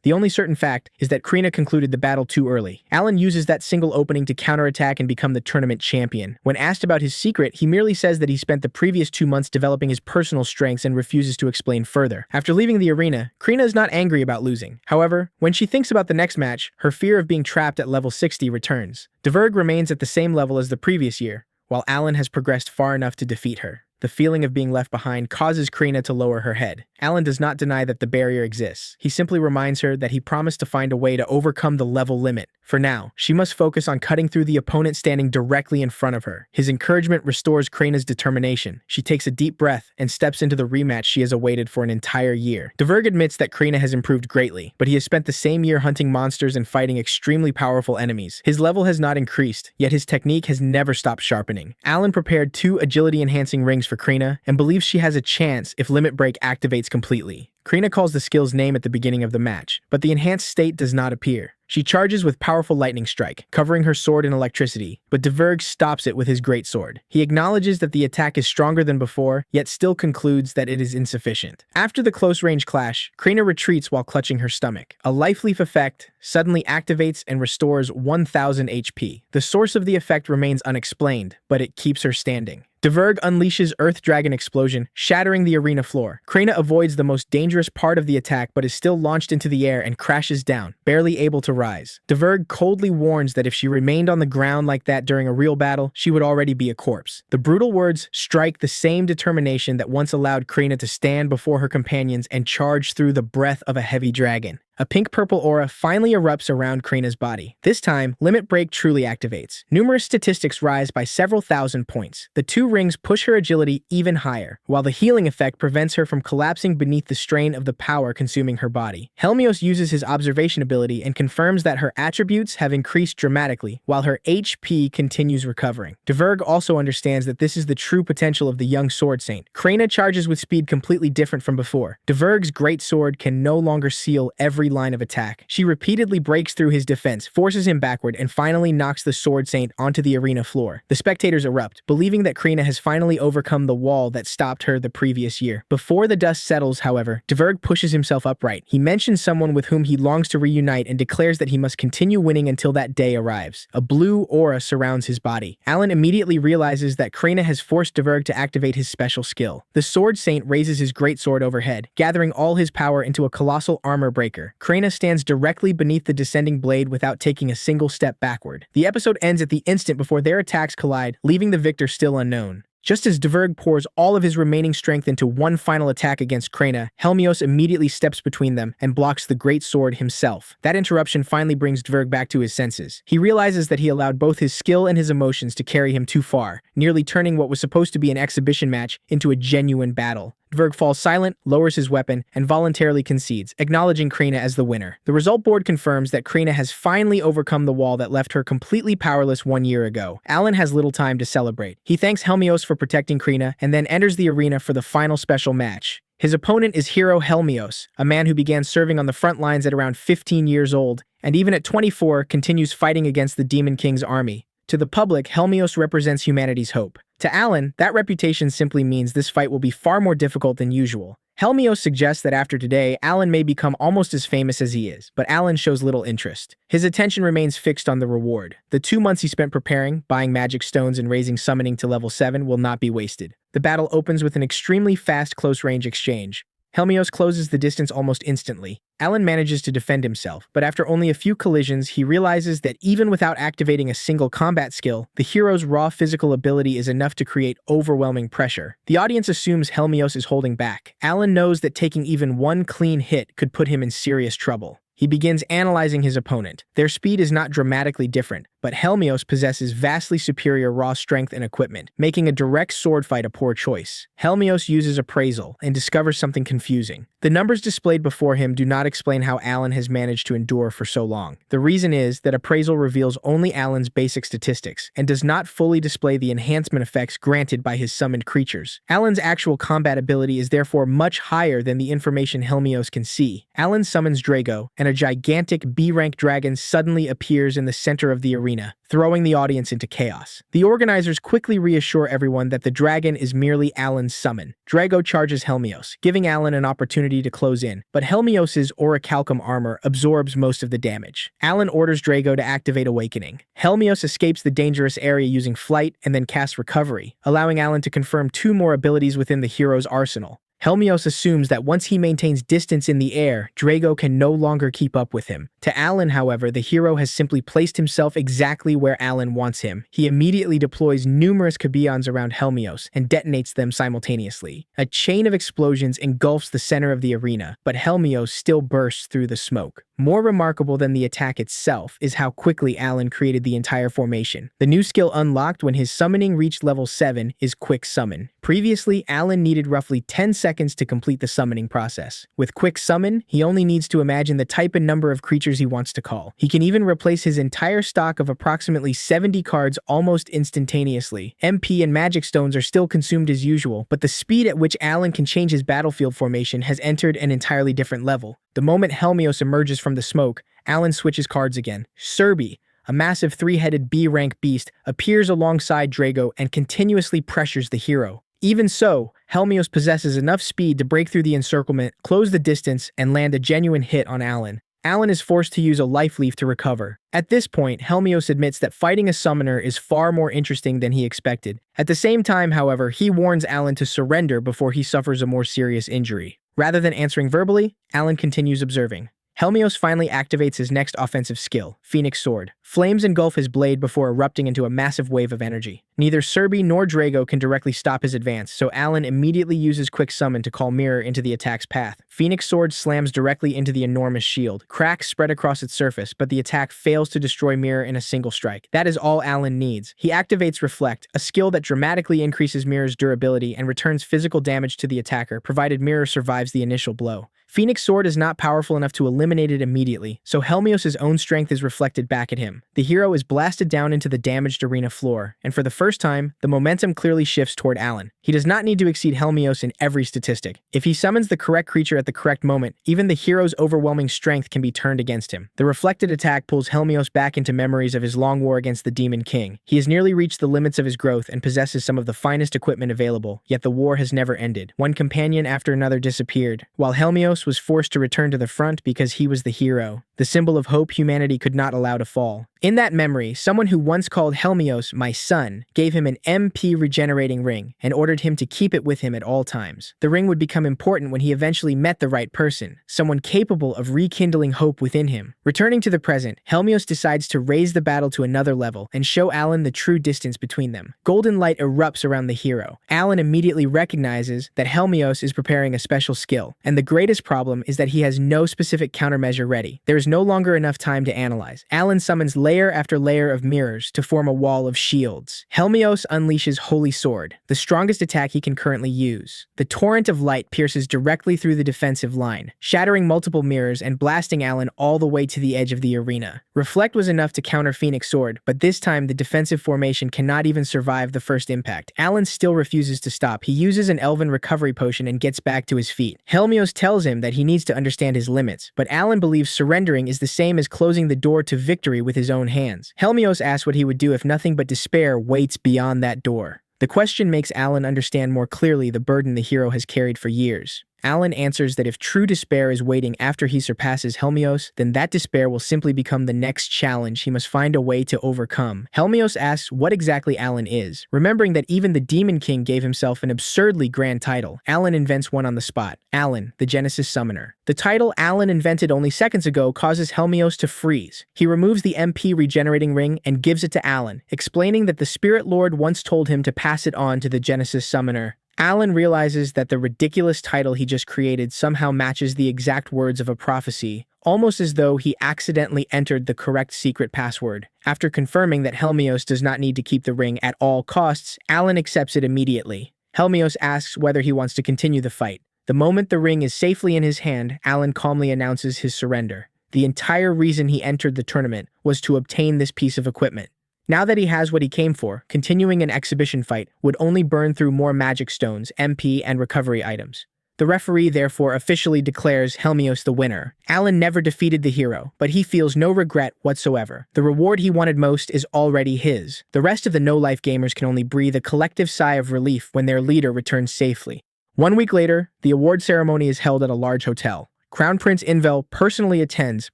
The only certain fact is that Krina concluded the battle too early. Alan uses that single opening to counterattack and become the tournament champion. When asked about his secret, he merely says that he spent the previous 2 months developing his personal strengths and refuses to explain further. After leaving the arena, Krina is not angry about losing. However, when she thinks about the next match, her fear of being trapped at level 60 returns. Diverg remains at the same level as the previous year, while Alan has progressed far enough to defeat her. The feeling of being left behind causes Krina to lower her head. Alan does not deny that the barrier exists. He simply reminds her that he promised to find a way to overcome the level limit. For now, she must focus on cutting through the opponent standing directly in front of her. His encouragement restores Krina's determination. She takes a deep breath and steps into the rematch she has awaited for an entire year. Diverg admits that Krina has improved greatly, but he has spent the same year hunting monsters and fighting extremely powerful enemies. His level has not increased, yet his technique has never stopped sharpening. Alan prepared 2 agility-enhancing rings for Krina and believes she has a chance if Limit Break activates completely. Krina calls the skill's name at the beginning of the match, but the enhanced state does not appear. She charges with powerful lightning strike, covering her sword in electricity, but Diverg stops it with his great sword. He acknowledges that the attack is stronger than before, yet still concludes that it is insufficient. After the close-range clash, Krina retreats while clutching her stomach. A Life Leaf effect suddenly activates and restores 1000 HP. The source of the effect remains unexplained, but it keeps her standing. Diverg unleashes Earth Dragon Explosion, shattering the arena floor. Krina avoids the most dangerous part of the attack but is still launched into the air and crashes down, barely able to rise. Diverg coldly warns that if she remained on the ground like that during a real battle, she would already be a corpse. The brutal words strike the same determination that once allowed Krina to stand before her companions and charge through the breath of a heavy dragon. A pink-purple aura finally erupts around Krina's body. This time, Limit Break truly activates. Numerous statistics rise by several thousand points. The 2 rings push her agility even higher, while the healing effect prevents her from collapsing beneath the strain of the power consuming her body. Helmios uses his observation ability and confirms that her attributes have increased dramatically, while her HP continues recovering. Diverg also understands that this is the true potential of the young Sword Saint. Krina charges with speed completely different from before. Diverg's great sword can no longer seal every line of attack. She repeatedly breaks through his defense, forces him backward, and finally knocks the Sword Saint onto the arena floor. The spectators erupt, believing that Krina has finally overcome the wall that stopped her the previous year. Before the dust settles, however, Diverg pushes himself upright. He mentions someone with whom he longs to reunite and declares that he must continue winning until that day arrives. A blue aura surrounds his body. Alan immediately realizes that Krina has forced Diverg to activate his special skill. The Sword Saint raises his greatsword overhead, gathering all his power into a colossal armor breaker. Krina stands directly beneath the descending blade without taking a single step backward. The episode ends at the instant before their attacks collide, leaving the victor still unknown. Just as Diverg pours all of his remaining strength into one final attack against Krina, Helmios immediately steps between them and blocks the great sword himself. That interruption finally brings Diverg back to his senses. He realizes that he allowed both his skill and his emotions to carry him too far, nearly turning what was supposed to be an exhibition match into a genuine battle. Diverg falls silent, lowers his weapon, and voluntarily concedes, acknowledging Krina as the winner. The result board confirms that Krina has finally overcome the wall that left her completely powerless 1 year ago. Alan has little time to celebrate. He thanks Helmios for protecting Krina and then enters the arena for the final special match. His opponent is Hero Helmios, a man who began serving on the front lines at around 15 years old, and even at 24 continues fighting against the Demon King's army. To the public, Helmios represents humanity's hope. To Alan, that reputation simply means this fight will be far more difficult than usual. Helmios suggests that after today, Alan may become almost as famous as he is, but Alan shows little interest. His attention remains fixed on the reward. The 2 months he spent preparing, buying magic stones, and raising summoning to level 7 will not be wasted. The battle opens with an extremely fast close-range exchange. Helmios closes the distance almost instantly. Alan manages to defend himself, but after only a few collisions, he realizes that even without activating a single combat skill, the hero's raw physical ability is enough to create overwhelming pressure. The audience assumes Helmios is holding back. Alan knows that taking even one clean hit could put him in serious trouble. He begins analyzing his opponent. Their speed is not dramatically different, but Helmios possesses vastly superior raw strength and equipment, making a direct sword fight a poor choice. Helmios uses appraisal and discovers something confusing. The numbers displayed before him do not explain how Alan has managed to endure for so long. The reason is that appraisal reveals only Alan's basic statistics and does not fully display the enhancement effects granted by his summoned creatures. Alan's actual combat ability is therefore much higher than the information Helmios can see. Alan summons Drago, and a gigantic B-rank dragon suddenly appears in the center of the arena, throwing the audience into chaos. The organizers quickly reassure everyone that the dragon is merely Alan's summon. Drago charges Helmios, giving Alan an opportunity to close in, but Helmios' orichalcum armor absorbs most of the damage. Alan orders Drago to activate Awakening. Helmios escapes the dangerous area using flight and then casts Recovery, allowing Alan to confirm 2 more abilities within the hero's arsenal. Helmios assumes that once he maintains distance in the air, Drago can no longer keep up with him. To Alan, however, the hero has simply placed himself exactly where Alan wants him. He immediately deploys numerous kabions around Helmios and detonates them simultaneously. A chain of explosions engulfs the center of the arena, but Helmios still bursts through the smoke. More remarkable than the attack itself is how quickly Alan created the entire formation. The new skill unlocked when his summoning reached level 7 is Quick Summon. Previously, Alan needed roughly 10 seconds to complete the summoning process. With Quick Summon, he only needs to imagine the type and number of creatures he wants to call. He can even replace his entire stock of approximately 70 cards almost instantaneously. MP and magic stones are still consumed as usual, but the speed at which Alan can change his battlefield formation has entered an entirely different level. The moment Helmios emerges from the smoke, Alan switches cards again. Serbi, a massive 3-headed B-rank beast, appears alongside Drago and continuously pressures the hero. Even so, Helmios possesses enough speed to break through the encirclement, close the distance, and land a genuine hit on Alan. Alan is forced to use a life leaf to recover. At this point, Helmios admits that fighting a summoner is far more interesting than he expected. At the same time, however, he warns Alan to surrender before he suffers a more serious injury. Rather than answering verbally, Alan continues observing. Helmios finally activates his next offensive skill, Phoenix Sword. Flames engulf his blade before erupting into a massive wave of energy. Neither Serbi nor Drago can directly stop his advance, so Alan immediately uses Quick Summon to call Mirror into the attack's path. Phoenix Sword slams directly into the enormous shield. Cracks spread across its surface, but the attack fails to destroy Mirror in a single strike. That is all Alan needs. He activates Reflect, a skill that dramatically increases Mirror's durability and returns physical damage to the attacker, provided Mirror survives the initial blow. Phoenix Sword is not powerful enough to eliminate it immediately, so Helmios' own strength is reflected back at him. The hero is blasted down into the damaged arena floor, and for the first time, the momentum clearly shifts toward Alan. He does not need to exceed Helmios in every statistic. If he summons the correct creature at the correct moment, even the hero's overwhelming strength can be turned against him. The reflected attack pulls Helmios back into memories of his long war against the Demon King. He has nearly reached the limits of his growth and possesses some of the finest equipment available, yet the war has never ended. One companion after another disappeared, while Helmios was forced to return to the front because he was the hero, the symbol of hope humanity could not allow to fall. In that memory, someone who once called Helmios my son gave him an MP regenerating ring and ordered him to keep it with him at all times. The ring would become important when he eventually met the right person, someone capable of rekindling hope within him. Returning to the present, Helmios decides to raise the battle to another level and show Alan the true distance between them. Golden light erupts around the hero. Alan immediately recognizes that Helmios is preparing a special skill, and the greatest problem is that he has no specific countermeasure ready. There is no longer enough time to analyze. Alan summons layer after layer of mirrors to form a wall of shields. Helmios unleashes Holy Sword, the strongest attack he can currently use. The torrent of light pierces directly through the defensive line, shattering multiple mirrors and blasting Alan all the way to the edge of the arena. Reflect was enough to counter Phoenix Sword, but this time the defensive formation cannot even survive the first impact. Alan still refuses to stop. He uses an Elven recovery potion and gets back to his feet. Helmios tells him that he needs to understand his limits, but Alan believes surrendering is the same as closing the door to victory with his own hands. Helmios asks what he would do if nothing but despair waits beyond that door. The question makes Alan understand more clearly the burden the hero has carried for years. Alan answers that if true despair is waiting after he surpasses Helmios, then that despair will simply become the next challenge he must find a way to overcome. Helmios asks what exactly Alan is. Remembering that even the Demon King gave himself an absurdly grand title, Alan invents one on the spot. Alan, the Genesis Summoner. The title Alan invented only seconds ago causes Helmios to freeze. He removes the MP regenerating ring and gives it to Alan, explaining that the Spirit Lord once told him to pass it on to the Genesis Summoner. Alan realizes that the ridiculous title he just created somehow matches the exact words of a prophecy, almost as though he accidentally entered the correct secret password. After confirming that Helmios does not need to keep the ring at all costs, Alan accepts it immediately. Helmios asks whether he wants to continue the fight. The moment the ring is safely in his hand, Alan calmly announces his surrender. The entire reason he entered the tournament was to obtain this piece of equipment. Now that he has what he came for, continuing an exhibition fight would only burn through more magic stones, MP, and recovery items. The referee therefore officially declares Helmios the winner. Alan never defeated the hero, but he feels no regret whatsoever. The reward he wanted most is already his. The rest of the no-life gamers can only breathe a collective sigh of relief when their leader returns safely. 1 week later, the award ceremony is held at a large hotel. Crown Prince Invel personally attends,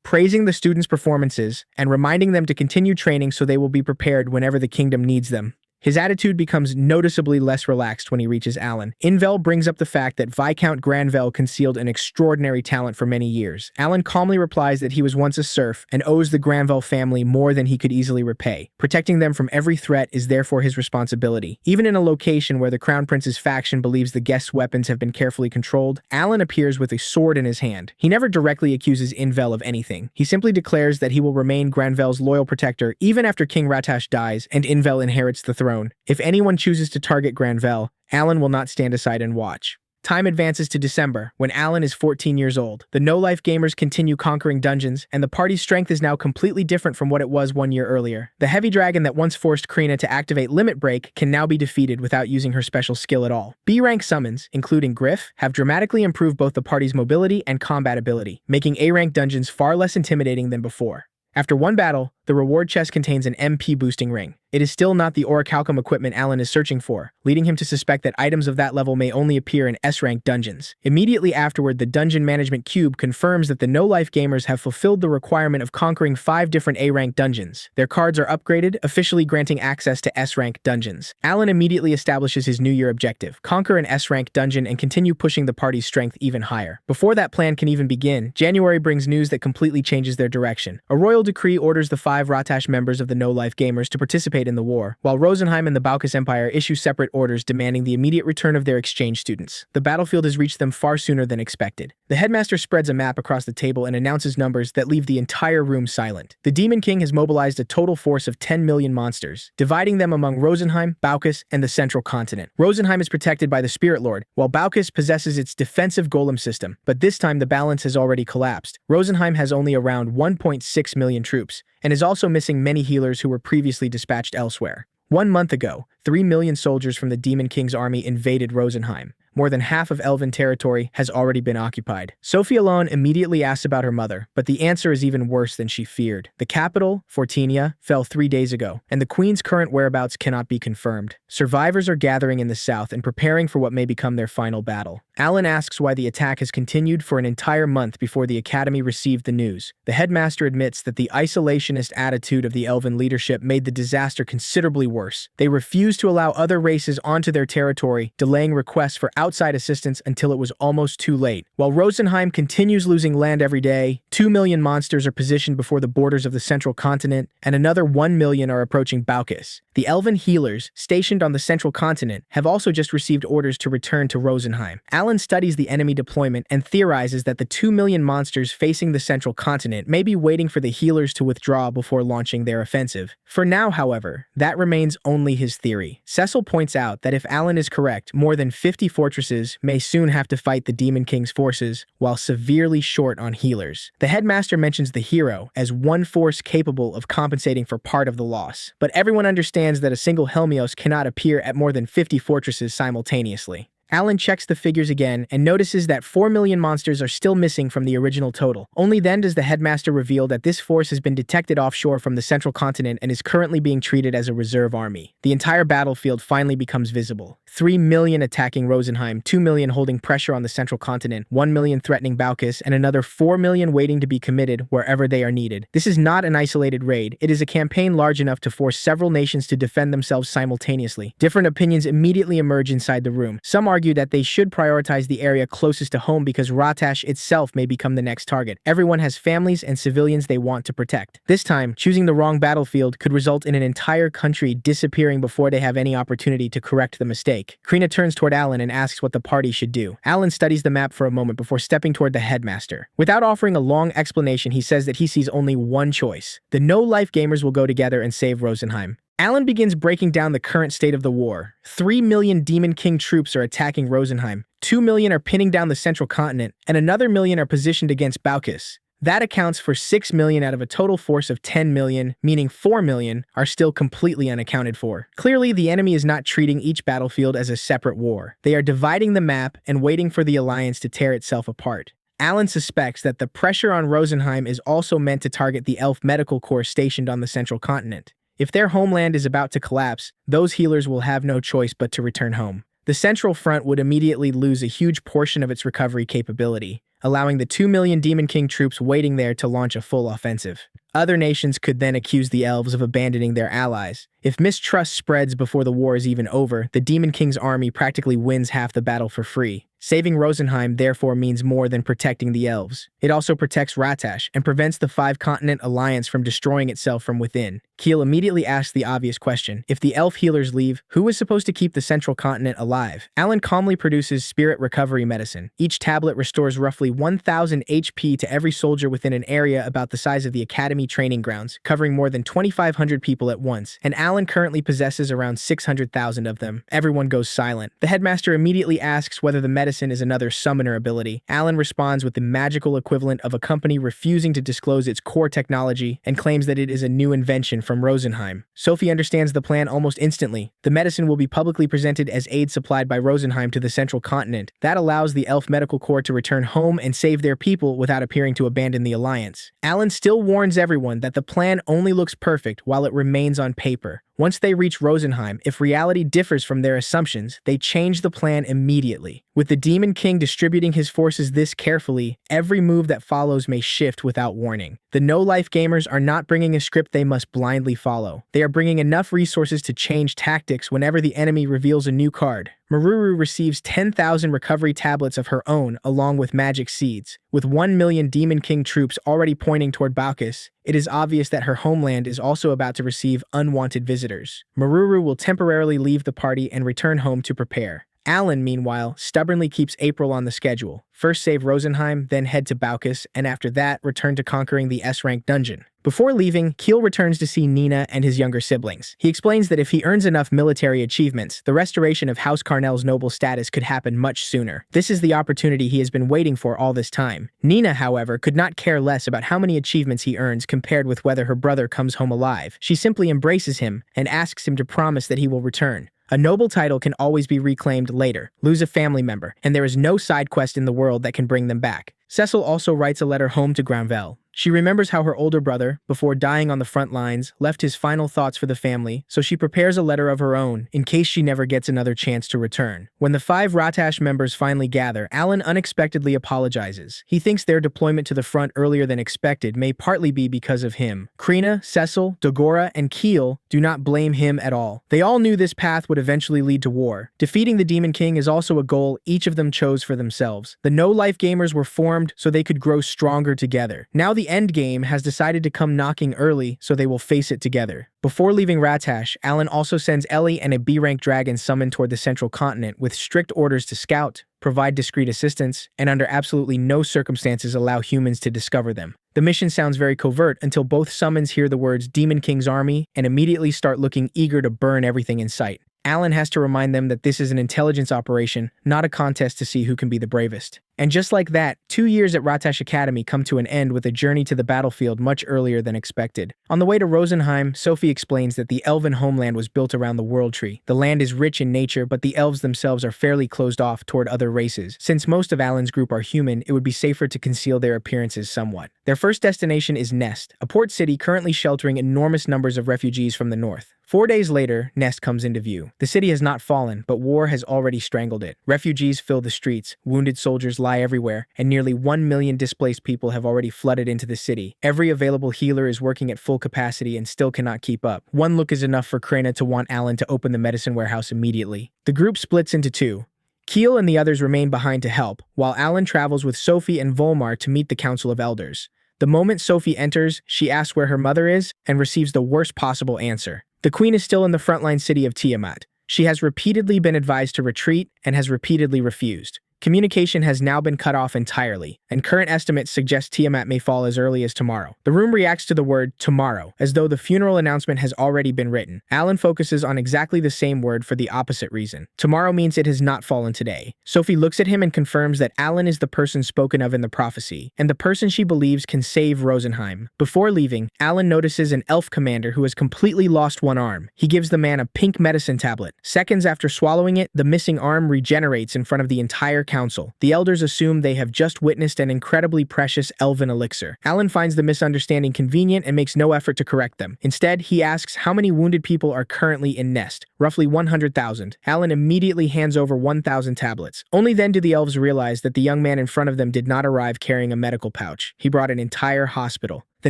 praising the students' performances and reminding them to continue training so they will be prepared whenever the kingdom needs them. His attitude becomes noticeably less relaxed when he reaches Alan. Invel brings up the fact that Viscount Granvelle concealed an extraordinary talent for many years. Alan calmly replies that he was once a serf and owes the Granvelle family more than he could easily repay. Protecting them from every threat is therefore his responsibility. Even in a location where the Crown Prince's faction believes the guests' weapons have been carefully controlled, Alan appears with a sword in his hand. He never directly accuses Invel of anything. He simply declares that he will remain Granvelle's loyal protector even after King Ratash dies and Invel inherits the throne. If anyone chooses to target Granvelle, Alan will not stand aside and watch. Time advances to December, when Alan is 14 years old. The no-life gamers continue conquering dungeons, and the party's strength is now completely different from what it was 1 year earlier. The heavy dragon that once forced Krina to activate Limit Break can now be defeated without using her special skill at all. B-rank summons, including Griff, have dramatically improved both the party's mobility and combat ability, making A-rank dungeons far less intimidating than before. After one battle, the reward chest contains an MP boosting ring. It is still not the orichalcum equipment Alan is searching for, leading him to suspect that items of that level may only appear in S-rank dungeons. Immediately afterward, the Dungeon Management Cube confirms that the no-life gamers have fulfilled the requirement of conquering 5 different A-rank dungeons. Their cards are upgraded, officially granting access to S-rank dungeons. Alan immediately establishes his New Year objective: conquer an S-rank dungeon and continue pushing the party's strength even higher. Before that plan can even begin, January brings news that completely changes their direction. A royal decree orders the 5 Ratash members of the no-life gamers to participate in the war, while Rosenheim and the Baucus Empire issue separate orders demanding the immediate return of their exchange students. The battlefield has reached them far sooner than expected. The headmaster spreads a map across the table and announces numbers that leave the entire room silent. The Demon King has mobilized a total force of 10 million monsters, dividing them among Rosenheim, Baucus, and the Central Continent. Rosenheim is protected by the Spirit Lord, while Baucus possesses its defensive golem system, but this time the balance has already collapsed. Rosenheim has only around 1.6 million troops, and is also missing many healers who were previously dispatched elsewhere. 1 month ago, 3 million soldiers from the Demon King's army invaded Rosenheim. More than half of Elven territory has already been occupied. Sophie alone immediately asks about her mother, but the answer is even worse than she feared. The capital, Fortinia, fell 3 days ago, and the Queen's current whereabouts cannot be confirmed. Survivors are gathering in the south and preparing for what may become their final battle. Alan asks why the attack has continued for an entire month before the Academy received the news. The headmaster admits that the isolationist attitude of the Elven leadership made the disaster considerably worse. They refused to allow other races onto their territory, delaying requests for outside assistance until it was almost too late. While Rosenheim continues losing land every day, 2 million monsters are positioned before the borders of the Central Continent, and another 1 million are approaching Baucus. The Elven healers, stationed on the Central Continent, have also just received orders to return to Rosenheim. Alan studies the enemy deployment and theorizes that the 2 million monsters facing the Central Continent may be waiting for the healers to withdraw before launching their offensive. For now, however, that remains only his theory. Cecil points out that if Alan is correct, more than 50 fortresses may soon have to fight the Demon King's forces while severely short on healers. The headmaster mentions the hero as one force capable of compensating for part of the loss, but everyone understands that a single Helmios cannot appear at more than 50 fortresses simultaneously. Alan checks the figures again and notices that 4 million monsters are still missing from the original total. Only then does the headmaster reveal that this force has been detected offshore from the Central Continent and is currently being treated as a reserve army. The entire battlefield finally becomes visible. 3 million attacking Rosenheim, 2 million holding pressure on the Central Continent, 1 million threatening Baucus, and another 4 million waiting to be committed wherever they are needed. This is not an isolated raid. It is a campaign large enough to force several nations to defend themselves simultaneously. Different opinions immediately emerge inside the room. Some argue that they should prioritize the area closest to home because Ratash itself may become the next target. Everyone has families and civilians they want to protect. This time, choosing the wrong battlefield could result in an entire country disappearing before they have any opportunity to correct the mistake. Krina turns toward Alan and asks what the party should do. Alan studies the map for a moment before stepping toward the headmaster. Without offering a long explanation, he says that he sees only one choice. The no-life gamers will go together and save Rosenheim. Alan begins breaking down the current state of the war. 3 million Demon King troops are attacking Rosenheim, 2 million are pinning down the Central Continent, and another million are positioned against Baucus. That accounts for 6 million out of a total force of 10 million, meaning 4 million are still completely unaccounted for. Clearly, the enemy is not treating each battlefield as a separate war. They are dividing the map and waiting for the alliance to tear itself apart. Alan suspects that the pressure on Rosenheim is also meant to target the Elf Medical Corps stationed on the Central Continent. If their homeland is about to collapse, those healers will have no choice but to return home. The Central Front would immediately lose a huge portion of its recovery capability, allowing the 2 million Demon King troops waiting there to launch a full offensive. Other nations could then accuse the elves of abandoning their allies, If mistrust spreads before the war is even over, the Demon King's army practically wins half the battle for free. Saving Rosenheim therefore means more than protecting the elves. It also protects Ratash and prevents the five-continent alliance from destroying itself from within. Keel immediately asks the obvious question: if the elf healers leave, who is supposed to keep the central continent alive? Alan calmly produces spirit recovery medicine. Each tablet restores roughly 1,000 HP to every soldier within an area about the size of the academy training grounds, covering more than 2,500 people at once, and Alan currently possesses around 600,000 of them. Everyone goes silent. The headmaster immediately asks whether the medicine is another summoner ability. Alan responds with the magical equivalent of a company refusing to disclose its core technology and claims that it is a new invention from Rosenheim. Sophie understands the plan almost instantly. The medicine will be publicly presented as aid supplied by Rosenheim to the central continent. That allows the Elf Medical Corps to return home and save their people without appearing to abandon the alliance. Alan still warns everyone that the plan only looks perfect while it remains on paper. Once they reach Rosenheim, if reality differs from their assumptions, they change the plan immediately. With the Demon King distributing his forces this carefully, every move that follows may shift without warning. The no-life gamers are not bringing a script they must blindly follow. They are bringing enough resources to change tactics whenever the enemy reveals a new card. Maruru receives 10,000 recovery tablets of her own along with magic seeds. With 1 million Demon King troops already pointing toward Baucus, it is obvious that her homeland is also about to receive unwanted visitors. Maruru will temporarily leave the party and return home to prepare. Alan, meanwhile, stubbornly keeps April on the schedule. First save Rosenheim, then head to Baucus, and after that, return to conquering the S-rank dungeon. Before leaving, Keel returns to see Nina and his younger siblings. He explains that if he earns enough military achievements, the restoration of House Carnell's noble status could happen much sooner. This is the opportunity he has been waiting for all this time. Nina, however, could not care less about how many achievements he earns compared with whether her brother comes home alive. She simply embraces him and asks him to promise that he will return. A noble title can always be reclaimed later. Lose a family member, and there is no side quest in the world that can bring them back. Cecil also writes a letter home to Granvelle. She remembers how her older brother, before dying on the front lines, left his final thoughts for the family, so she prepares a letter of her own in case she never gets another chance to return. When the 5 Ratash members finally gather, Alan unexpectedly apologizes. He thinks their deployment to the front earlier than expected may partly be because of him. Krina, Cecil, Dagora, and Keel do not blame him at all. They all knew this path would eventually lead to war. Defeating the Demon King is also a goal each of them chose for themselves. The no-life gamers were formed so they could grow stronger together. Now the end game has decided to come knocking early, so they will face it together. Before leaving Ratash, Alan also sends Ellie and a B-rank dragon summoned toward the central continent with strict orders to scout, provide discreet assistance, and under absolutely no circumstances allow humans to discover them. The mission sounds very covert until both summons hear the words Demon King's army and immediately start looking eager to burn everything in sight. Alan has to remind them that this is an intelligence operation, not a contest to see who can be the bravest. And just like that, 2 years at Ratash Academy come to an end with a journey to the battlefield much earlier than expected. On the way to Rosenheim, Sophie explains that the elven homeland was built around the World Tree. The land is rich in nature, but the elves themselves are fairly closed off toward other races. Since most of Alan's group are human, it would be safer to conceal their appearances somewhat. Their first destination is Nest, a port city currently sheltering enormous numbers of refugees from the north. 4 days later, Nest comes into view. The city has not fallen, but war has already strangled it. Refugees fill the streets, wounded soldiers lie everywhere, and nearly 1 million displaced people have already flooded into the city. Every available healer is working at full capacity and still cannot keep up. One look is enough for Krena to want Alan to open the medicine warehouse immediately. The group splits into two. Keel and the others remain behind to help, while Alan travels with Sophie and Volmar to meet the Council of Elders. The moment Sophie enters, she asks where her mother is and receives the worst possible answer. The queen is still in the frontline city of Tiamat. She has repeatedly been advised to retreat and has repeatedly refused. Communication has now been cut off entirely, and current estimates suggest Tiamat may fall as early as tomorrow. The room reacts to the word tomorrow, as though the funeral announcement has already been written. Alan focuses on exactly the same word for the opposite reason. Tomorrow means it has not fallen today. Sophie looks at him and confirms that Alan is the person spoken of in the prophecy, and the person she believes can save Rosenheim. Before leaving, Alan notices an elf commander who has completely lost one arm. He gives the man a pink medicine tablet. Seconds after swallowing it, the missing arm regenerates in front of the entire council. The elders assume they have just witnessed an incredibly precious elven elixir. Alan finds the misunderstanding convenient and makes no effort to correct them. Instead, he asks how many wounded people are currently in Nest. Roughly 100,000. Alan immediately hands over 1,000 tablets. Only then do the elves realize that the young man in front of them did not arrive carrying a medical pouch. He brought an entire hospital. The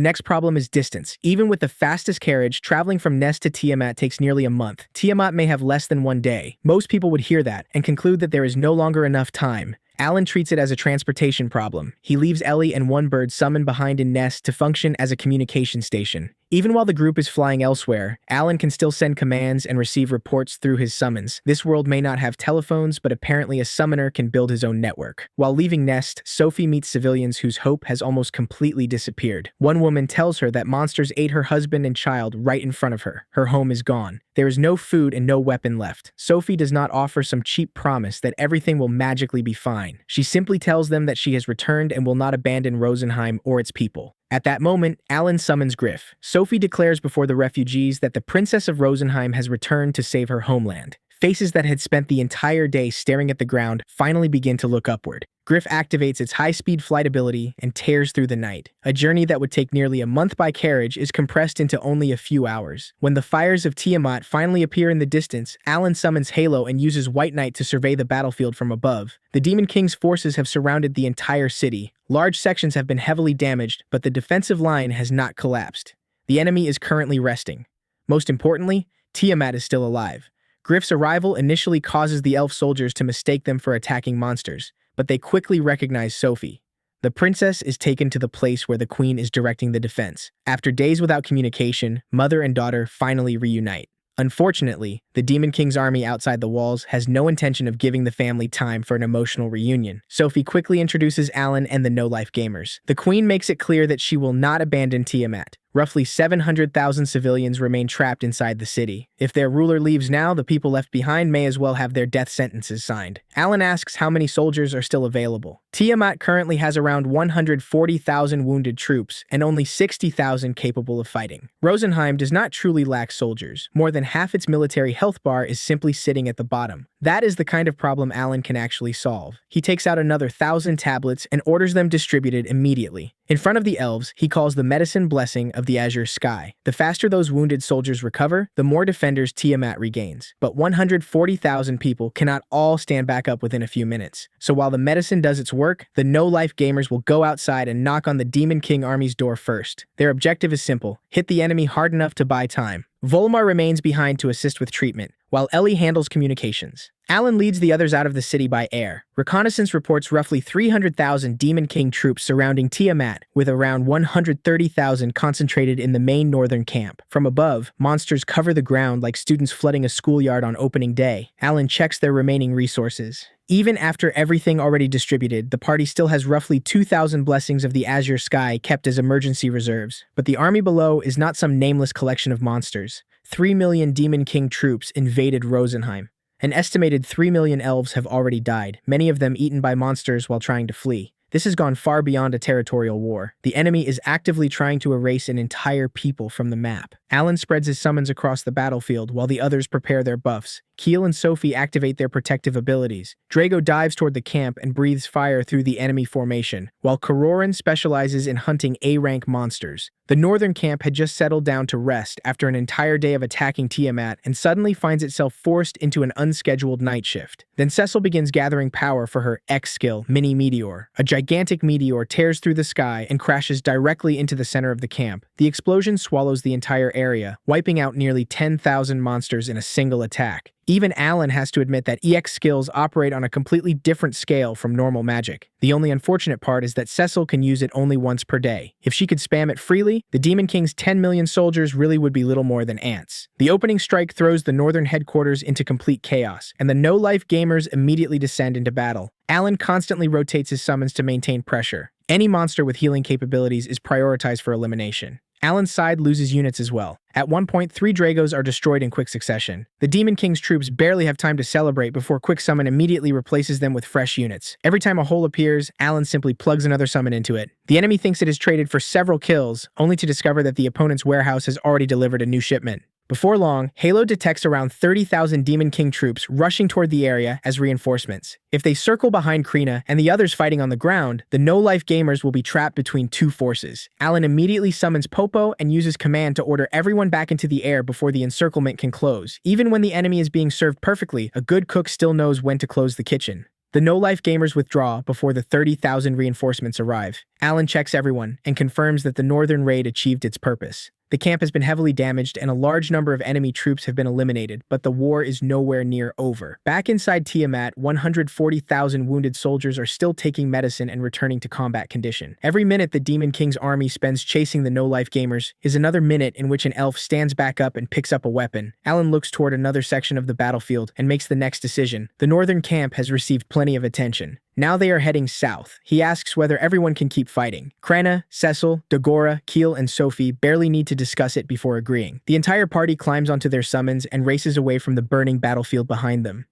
next problem is distance. Even with the fastest carriage, traveling from Nest to Tiamat takes nearly a month. Tiamat may have less than 1 day. Most people would hear that and conclude that there is no longer enough time. Alan treats it as a transportation problem. He leaves Ellie and one bird summoned behind in Nest to function as a communication station. Even while the group is flying elsewhere, Alan can still send commands and receive reports through his summons. This world may not have telephones, but apparently a summoner can build his own network. While leaving Nest, Sophie meets civilians whose hope has almost completely disappeared. One woman tells her that monsters ate her husband and child right in front of her. Her home is gone. There is no food and no weapon left. Sophie does not offer some cheap promise that everything will magically be fine. She simply tells them that she has returned and will not abandon Rosenheim or its people. At that moment, Alan summons Griff. Sophie declares before the refugees that the Princess of Rosenheim has returned to save her homeland. Faces that had spent the entire day staring at the ground finally begin to look upward. Griff activates its high-speed flight ability and tears through the night. A journey that would take nearly a month by carriage is compressed into only a few hours. When the fires of Tiamat finally appear in the distance, Alan summons Halo and uses White Knight to survey the battlefield from above. The Demon King's forces have surrounded the entire city. Large sections have been heavily damaged, but the defensive line has not collapsed. The enemy is currently resting. Most importantly, Tiamat is still alive. Griff's arrival initially causes the elf soldiers to mistake them for attacking monsters, but they quickly recognize Sophie. The princess is taken to the place where the queen is directing the defense. After days without communication, mother and daughter finally reunite. Unfortunately, the Demon King's army outside the walls has no intention of giving the family time for an emotional reunion. Sophie quickly introduces Alan and the no-life gamers. The queen makes it clear that she will not abandon Tiamat. Roughly 700,000 civilians remain trapped inside the city. If their ruler leaves now, the people left behind may as well have their death sentences signed. Alan asks how many soldiers are still available. Tiamat currently has around 140,000 wounded troops and only 60,000 capable of fighting. Rosenheim does not truly lack soldiers. More than half its military health bar is simply sitting at the bottom. That is the kind of problem Alan can actually solve. He takes out another 1,000 tablets and orders them distributed immediately. In front of the elves, he calls the medicine blessing of the azure sky. The faster those wounded soldiers recover, the more defenders Tiamat regains. But 140,000 people cannot all stand back up within a few minutes. So while the medicine does its work, the no-life gamers will go outside and knock on the Demon King army's door first. Their objective is simple: hit the enemy hard enough to buy time. Volmar remains behind to assist with treatment, while Ellie handles communications. Alan leads the others out of the city by air. Reconnaissance reports roughly 300,000 Demon King troops surrounding Tiamat, with around 130,000 concentrated in the main northern camp. From above, monsters cover the ground like students flooding a schoolyard on opening day. Alan checks their remaining resources. Even after everything already distributed, the party still has roughly 2,000 blessings of the azure sky kept as emergency reserves. But the army below is not some nameless collection of monsters. 3 million Demon King troops invaded Rosenheim. An estimated 3 million elves have already died, many of them eaten by monsters while trying to flee. This has gone far beyond a territorial war. The enemy is actively trying to erase an entire people from the map. Alan spreads his summons across the battlefield while the others prepare their buffs. Keel and Sophie activate their protective abilities. Drago dives toward the camp and breathes fire through the enemy formation, while Karorin specializes in hunting A-rank monsters. The northern camp had just settled down to rest after an entire day of attacking Tiamat and suddenly finds itself forced into an unscheduled night shift. Then Cecil begins gathering power for her X skill, Mini Meteor. A gigantic meteor tears through the sky and crashes directly into the center of the camp. The explosion swallows the entire area, wiping out nearly 10,000 monsters in a single attack. Even Alan has to admit that EX skills operate on a completely different scale from normal magic. The only unfortunate part is that Cecil can use it only once per day. If she could spam it freely, the Demon King's 10 million soldiers really would be little more than ants. The opening strike throws the northern headquarters into complete chaos, and the no-life gamers immediately descend into battle. Alan constantly rotates his summons to maintain pressure. Any monster with healing capabilities is prioritized for elimination. Alan's side loses units as well. At one point, 3 Dragos are destroyed in quick succession. The Demon King's troops barely have time to celebrate before Quick Summon immediately replaces them with fresh units. Every time a hole appears, Alan simply plugs another summon into it. The enemy thinks it is traded for several kills, only to discover that the opponent's warehouse has already delivered a new shipment. Before long, Halo detects around 30,000 Demon King troops rushing toward the area as reinforcements. If they circle behind Krina and the others fighting on the ground, the no-life gamers will be trapped between 2 forces. Alan immediately summons Popo and uses command to order everyone back into the air before the encirclement can close. Even when the enemy is being served perfectly, a good cook still knows when to close the kitchen. The no-life gamers withdraw before the 30,000 reinforcements arrive. Alan checks everyone and confirms that the northern raid achieved its purpose. The camp has been heavily damaged and a large number of enemy troops have been eliminated, but the war is nowhere near over. Back inside Tiamat, 140,000 wounded soldiers are still taking medicine and returning to combat condition. Every minute the Demon King's army spends chasing the no-life gamers is another minute in which an elf stands back up and picks up a weapon. Alan looks toward another section of the battlefield and makes the next decision. The northern camp has received plenty of attention. Now they are heading south. He asks whether everyone can keep fighting. Krena, Cecil, Dagora, Keel, and Sophie barely need to discuss it before agreeing. The entire party climbs onto their summons and races away from the burning battlefield behind them.